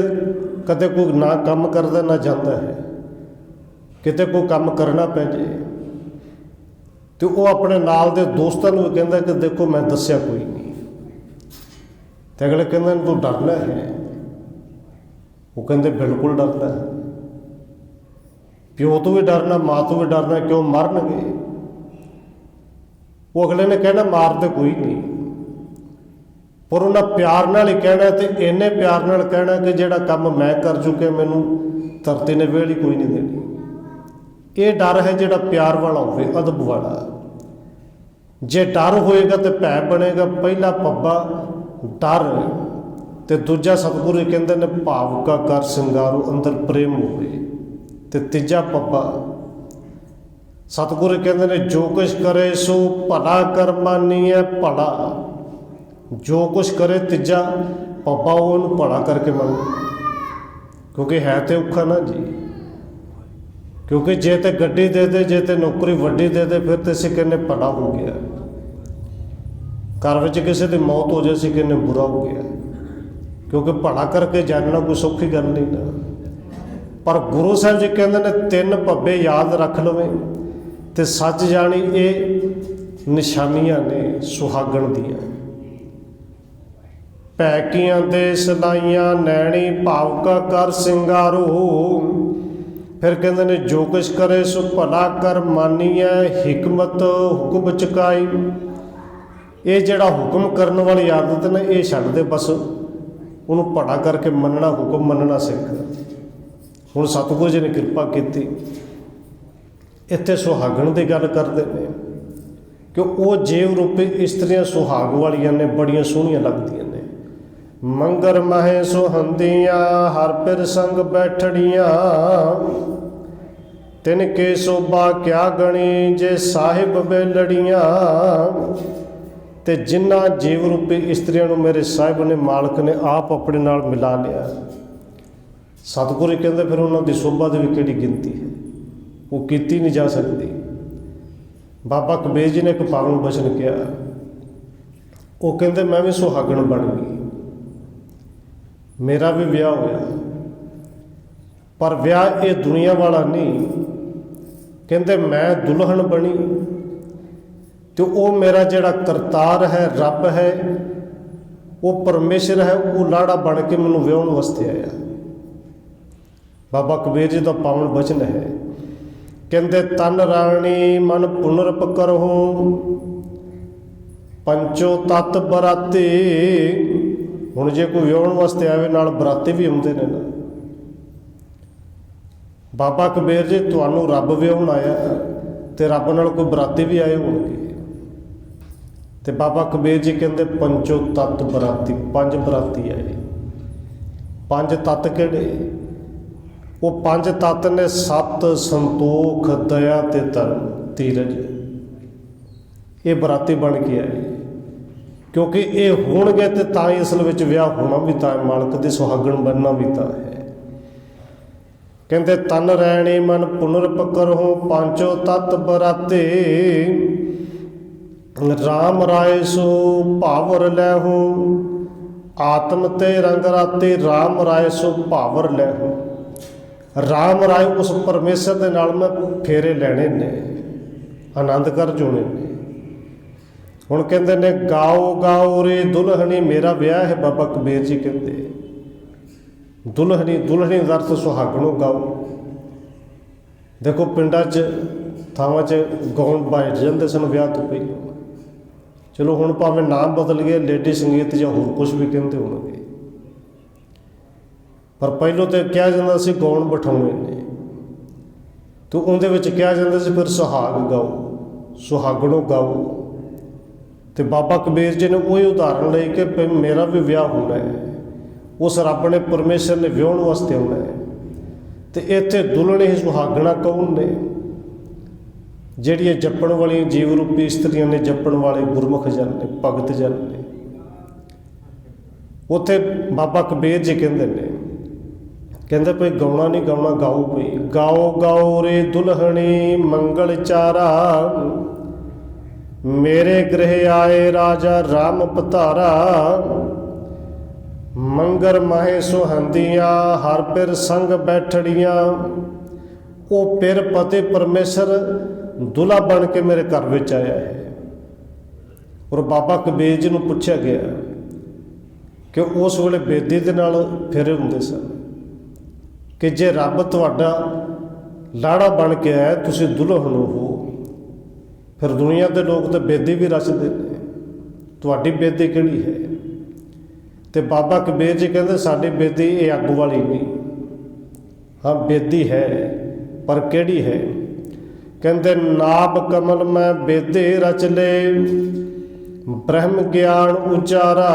कदे कोई ना काम करता ना जाता है, किते कोई काम करना पै जाए तो वो अपने नाल दे दोस्तों भी कहता कि देखो मैं दसिया कोई नहीं, तो अगले कहते तू डरना है। वो कहते बिल्कुल डरना है, प्यो तो भी डरना, माँ तो भी डरना, क्यों मरनगे। वो अगले ने कहना मारते कोई नहीं, पर उन्हें प्यार नाल ही कहना, तो इन्ने प्यार नाल कहना कि जिहड़ा काम मैं कर चुके मैनू धरती ने वेल ही कोई नहीं देनी। ये डर है जिहड़ा प्यार वाला होवे, अदब वाला। जे डर होएगा तो भै बनेगा। पहला पब्बा डर, तो दूजा सतगुरु कहते ने भाव का कर सिंगारो, अंदर प्रेम होवे। तो तीजा पब्बा सतगुरु कहते ने जो कुछ करे सो भला कर मानीए भला। जो कुछ करे तीजा पब्बा वो भला करके मन, क्योंकि है तो औखा ना जी। क्योंकि जे तो गड्डी दे दे, जे तो नौकरी वड्डी दे दे, फिर तो असीं कहने भला हो गया। घर में किसी की मौत हो जाए असीं कहने बुरा हो गया। क्योंकि भला करके जानना कोई सौखी गल नहीं ना। पर गुरु साहब जी कहते ने 3 भब्बे याद रख लवे तो सच जानी ये निशानियां ने सुहागण दियां। पैकियां दे सलाइयां नैणी भावका कर सिंगारो। फिर कहते ने जो कुछ करे सो भला कर मानीए हिकमत हुक्म चुकाई। ये जड़ा हुक्म करने वाली आदत ने ये छड्ड दे, बस उन्होंने भला करके मनना, हुक्म मनना सिख। हुण सतगुरु जी ने कृपा की, इत्थे सुहागण की गल करते हैं कि वो जेव रूपी इस्त्रियां सुहाग वालियां ने, बड़ियां सोहणियां लगदियां ने। मंगर महे सुहंदियां हर पिर संग बैठड़ियां। तिनके शोभा क्या गणी जे साहिब बेलड़ियां। ते जिन्ना जीव रूपी इस्त्रियां नूं मेरे साहिब ने, मालक ने आप अपने नाल मिला लिया। सतगुरु कहते फिर उन्होंने शोभा की भी किहड़ी गिनती है, वो कीती नहीं जा सकती। बाबा कबीर जी ने एक पावन बचन किया, वो कहते मैं भी सुहागण बन गई, मेरा भी विआह होया, पर विआह ये दुनिया वाला नहीं। कहते मैं दुल्हन बनी तो वो मेरा जिहड़ा करतार है, रब है, वो परमेश्वर है, वो लाड़ा बन के मैनूं विआहण वास्ते आया। बाबा कबीर जी का पावन वचन है, कहते तन राणी मन पुनरप करहो पंचो तत् बराती। हुण जे कोई विआहण वास्ते आवे नाल बराती भी आउंदे ने ना। बाबा कबीर जी तुहानूं रब विआहण आया ते रब नाल कोई बराती भी आए होणगे। ते बाबा कबीर जी कहते पंचो तत् बराती, 5 बराती आए। 5 तत्त किहड़े? वो 5 तत्त ने सत, संतोख, दया ते धर्म, धीरज। ये बराती बन के आए, क्योंकि ये होणगे ते तां ही असल विच विआह होना भी तां, मालक दी सुहागण बनना भी तां है। कहते तन रैणी मन पुनरप करहो पांचो तत्त बराते। राम राय सो भावर लैहो आत्म ते रंग राते। राम राय सो भावर लैहो, राम राय उस परमेश्वर के नाल मैं फेरे लैने ने, आनंद कर जोने ने। हुण कहते ने गाओ गाओ रे दुल्हनी, मेरा विआह है। बाबा कबीर जी कहते दुल्हनी, दुल्हनी का अर्थ सुहागणों गाओ। देखो पिंडा च थावां च गाउण बाज जाते सन विआह तो पहले। चलो हुण भावें नाम बदल गए, लेडी संगीत या होर कुछ भी कहते होणगे, पर पहलों तो कहा जाता सी गाउण बिठाउणे ने, तो उहदे विच कहा जाता सी फिर सुहाग गाओ, सुहागणों गाओ। तो बाबा कबीर जी ने वही उदाहरण लई कि भाई मेरा भी विआह होना है, उस रब ने परमेश्वर ने विआहण वास्ते होना है। तो इत्थे दुल्हन ही सुहागणा कौन ने? जिहड़ियां जपण वाली जीव रूपी इस्त्रियां ने, जपण वाले गुरमुख जन ने, भगत जन ने। उत्थे बाबा कबीर जी कहते हैं, कहते भाई गाउणा नहीं गाउणा, गाओ भाई। गाओ गाओ रे दुल्हनी मंगल चारा, मेरे गृह आए राजा राम पधारा। मंगर माहे सुहंदियां हर पिर संग बैठड़ियां। वो पिर पति परमेश्वर दुल्हा बन के मेरे घर में आया है। और बाबा कबीर जी नूं पूछा गया कि उस वेले बेदी दे नाल फेरे हुंदे सन कि जे रब तुहाडा लाड़ा बन के आया, तुसीं दुल्हन हो, फिर दुनिया के लोग तो बेदी भी रचते हैं, तुहाडी बेदी किहड़ी है? तो बाबा कबीर जी कहते साडी बेदी ये अग वाली नहीं। हाँ बेदी है, पर किहड़ी है? कहते नाभ कमल में बेदे रच ले ब्रह्म ज्ञान उचारा।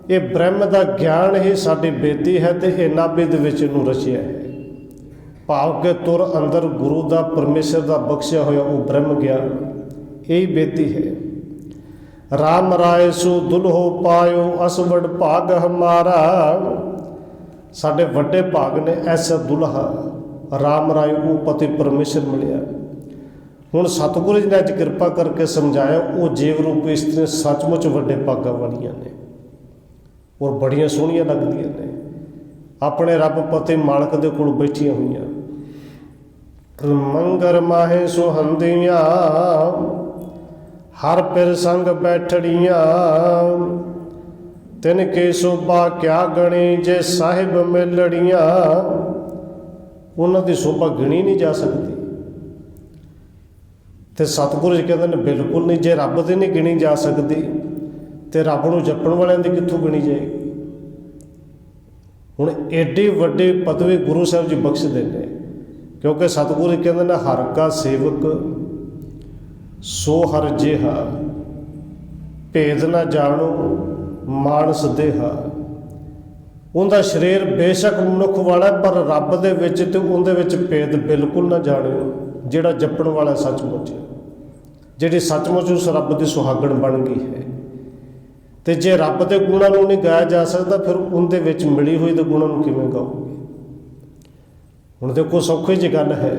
ये ब्रह्म का ज्ञान ही साडी बेदी है, तो ये नाभि दे विच नूं रचिया है। भाव के तुर अंदर गुरु का परमेश्वर का बख्शिया होया वो ब्रह्म ज्ञान, यही बेदी है। राम राय सो दुल्हो पायो अस वड भाग हमारा। साडे वड्डे भाग ने ऐसा दुल्हा राम राय वो पति परमेश्वर मिलिया। हुण सतगुरु जी ने अज कृपा करके समझाया, वो जीव रूपी स्त्री सचमुच वड्डे भागा वालियां ने। और बड़ियां सोहणियां लगदियां ने। अपने रब पति मालक दे कोल बैठियां हुईयां। मंगर माहे सुहंदियां हर पिर संग बैठड़ियां, तिनके शोभा क्या गणी जे साहिब मिलड़ियां। उन्हां दी शोभा गिणी नहीं जा सकती। ते सतगुरु जी कहते हैं बिल्कुल नहीं, जे रब दी नहीं गिणी जा सकती तो रब नूं जपण वालियां दी कित्थों गिणी जाएगी। हुण एडी वड्डी पदवी गुरु साहिब जी बख्शदे ने, क्योंकि सतगुरु जी कहते हैं हर का सेवक सो हर जेहा, भेद ना जाणो मानस देहा। उनका शरीर बेशक मनुख वाला पर रब दे विच ते उहदे विच भेद बिल्कुल ना जाणिओ। जिहड़ा जपण वाला सचमुच, जिहड़ी सचमुच उस रब की सुहागण बन गई है। तो जे रब के गुणां नूं नहीं गाया जा सकता, फिर उनदे विच मिली हुई दे गुणां नूं किवें गाओगे। हुण देखो सौखी जी गल है,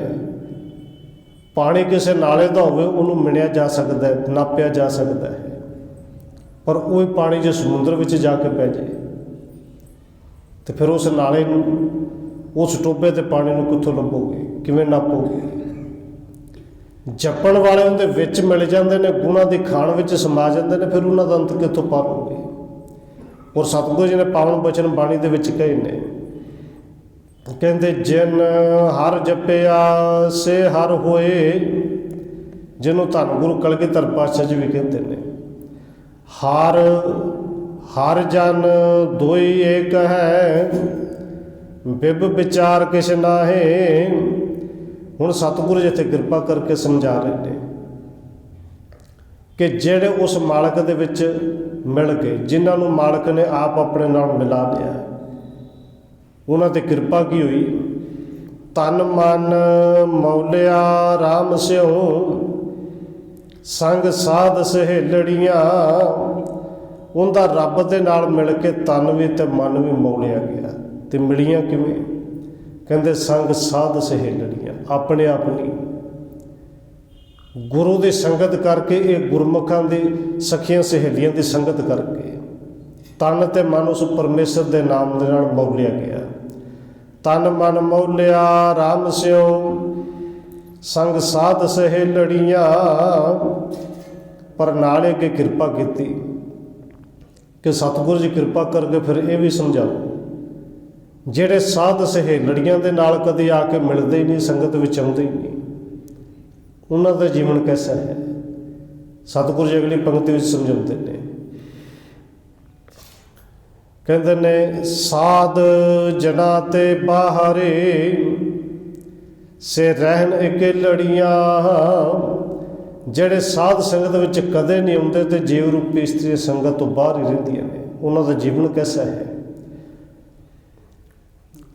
पानी किसी नाले का होवे उहनूं मिणिया जा सकता है, नापिया जा सकता है, पर वही पानी जो समुद्र में जाके पै जाए तो फिर उस नाले नूं, उस टोबे के पानी नूं कित्थों लभोगे, किवें नापोगे। जपण वाले उहदे विच मिल जाते हैं, गुणां दी खाण विच समा जाते हैं, फिर उन्हां दा अंत कित्थों पालोगे। और सतगुरु जी ने पावन बचन बाणी दे विच कहे ने, कहते जिन हर जपिया से हर होए, जिन्हों धन गुरु कलगीधर पातशाह जी भी कहते हैं। हर हर जन दोई एक है, बिब विचार किस नाहे। हुण सतगुरु जी इत्थे किरपा करके समझा रहे हैं कि जेड़े उस मालक दे विच मिल गए, जिन्हां नूं मालक ने आप अपने नाल मिला लिया, उन्हां ते किरपा की हुई। तन मन मौलिया राम स्यों, संग साध सहेलड़ियां। उनका रब दे नाल मिल के तन भी ते मन भी मौलिया गया। तो मिलियां किवें? कहते संग साध सहेलड़ियां, अपने आप नहीं, गुरु की संगत करके, ये गुरमुखां दी सखियां सहेलियां की संगत करके तन ते मन उस परमेश्वर के नाम दे नाल मौलिया गया। तन मन मौलिया राम स्यों, संग साध सहेलड़ियां। पर नाले के किरपा की कि सतगुरु जी किरपा करके फिर ये भी समझाओ, जेड़े साध सहेलड़ियां दे नाल कदी आके मिलते ही नहीं, संगत विच आउंदे ही नहीं, उन्हां दा जीवन कैसा है। सतगुरु जी अगली पंक्ति में समझाते हैं, कहते ने साध जना ते बाहरे, से रहन अकेलड़ियां। जेड़े साध संगत विच कदे नहीं आउंदे ते जीव रूपी इस्त्री संगत तो बाहर ही रहिंदियां ने, उन्हां दा जीवन कैसा है।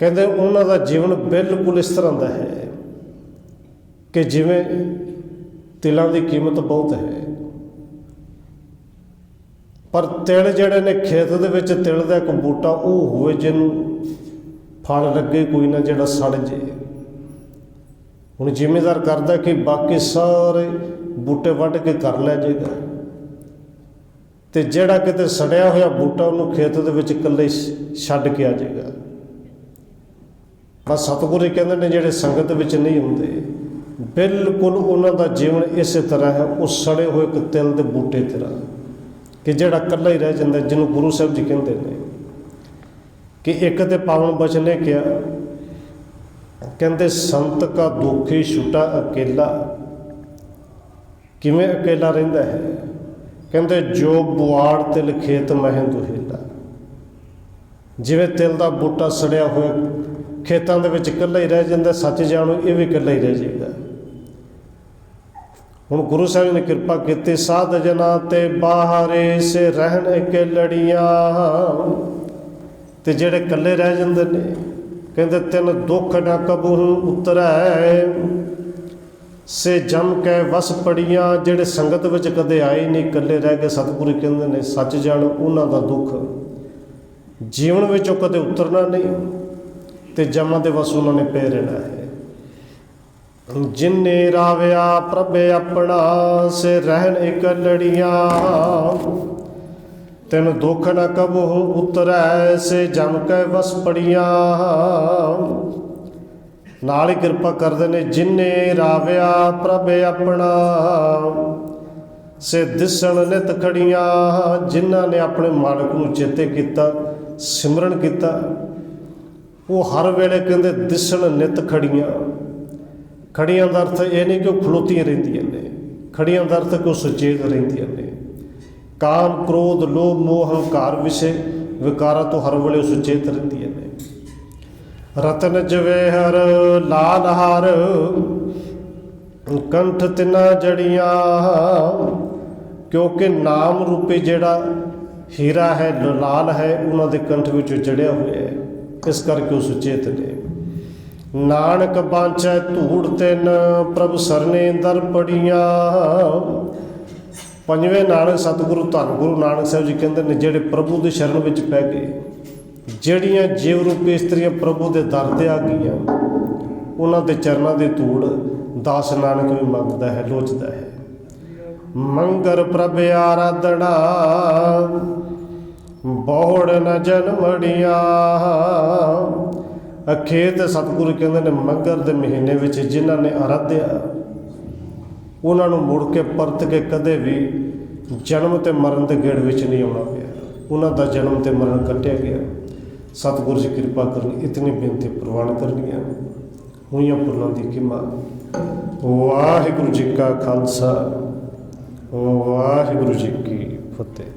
कहते उन्हां दा जीवन बिल्कुल इस तरह का है कि जिवें तिलों की कीमत बहुत है, पर तिल जिहड़े ने खेत दे विच तिल दा एक बूटा वो होवे जिन्हों फल लगे कोई ना, जिहड़ा सड़ जे। हुण जिमीदार करदा कि बाकी सारे बूटे वढ़ के कर लै जाएगा, तो जिहड़ा किते सड़िया होया बूटा उन्होंने खेत दे विच इकल्ले छड्ड के आ जाएगा। बस सतगुरु कहते हैं जिहड़े संगत विच नहीं हुंदे, बिल्कुल उन्हां दा जीवन इस तरह है, उस सड़े हुए एक तिल दे बूटे तरह कि जिहड़ा कल्ला ही रह जाता, जिन्होंने गुरु साहिब जी कहते हैं कि एक तो पावन बचन ने क्या कहते, संत का दुखी छुटा अकेला। किवें अकेला रहिंदा है? कहते जो बुआड़ तिल खेत महं दुहेला। जिवें तिल का बूटा सड़िया होया खेतों के विच इकल्ला ही रह जाता, सच जानो ये भी इकल्ला ही रह जाएगा। हुण गुरु साहिब ने किरपा की, साध जना ते बाहरे, से रहन अकेलड़ियां। ते जेड़े कल्ले रह जाते ने, कहते तिन दुख न कबहू उतरै, से जम के वस पड़ियां। जेड़े संगत विच कदे आए नहीं, कल्ले रह गए, सतगुरु कहते हैं सच जान उन्हां दा दुख जीवन विचों कदे उतरना नहीं, ते जमां दे वस उन्होंने पे रहना है। जिन्ने रावया प्रभे अपना, से रहन इकलड़ियां। तिन दुख न कबहु उतरै से जम कै वस पड़ियाँ। नाल ही किरपा करते ने जिन्ने राविया प्रभ अपना से दिसण नित खड़ियाँ। जिन्हों ने अपने मालक नूं चेते किया सिमरन किया वो हर वेले कहते दिसण नित खड़ियाँ। खड़ियाँ का अर्थ ये नहीं कि वो खलोतियाँ रहिंदियां ने, खड़ियाँ का अर्थ कि वो सुचेत रहिंदियां ने। काम क्रोध लोभ मोह हंकार विषय विकारा तो हर वेले सुचेत रहिंदियां ने। रतन जवेहर लाल हार कंठ तिना जड़ियाँ। क्योंकि नाम रूपी जिहड़ा हीरा है लाल है उन्होंने कंठ विच जड़िया हुआ है, इस करके वो सुचेत ने। नानक बांचै धूड़ तिन प्रभ सरने दर पड़ियाँ। पंजवें नानक सतगुरु धन गुरु नानक साहब जी कहते हैं जेड़े प्रभु के शरण विच पै गए, ਜਿਹੜੀਆਂ जीव रूपी इस्त्रियां प्रभु के दर ते आ गईयां उन्हां दे चरनां दी धूड़ दास नानक भी मंगदा है लोचदा है। मंगर प्रभ आराधना बहुड़ न जन्मड़ियाँ। अखेत सतगुरु कहते हैं मंगर के महीने विच जिन्हां ने आराध्या उन्हां नूं मुड़ के परत के कदे भी जन्म ते मरण के गेड़ विच नहीं आउणा पिया, उन्हां दा जन्म ते मरण कट्टिया गया। सतगुरु जी कृपा करनी इतनी बेनती प्रवान करनी हुई पुरलों की किमा। वाहिगुरु जी का खालसा वाहिगुरु जी की फतेह।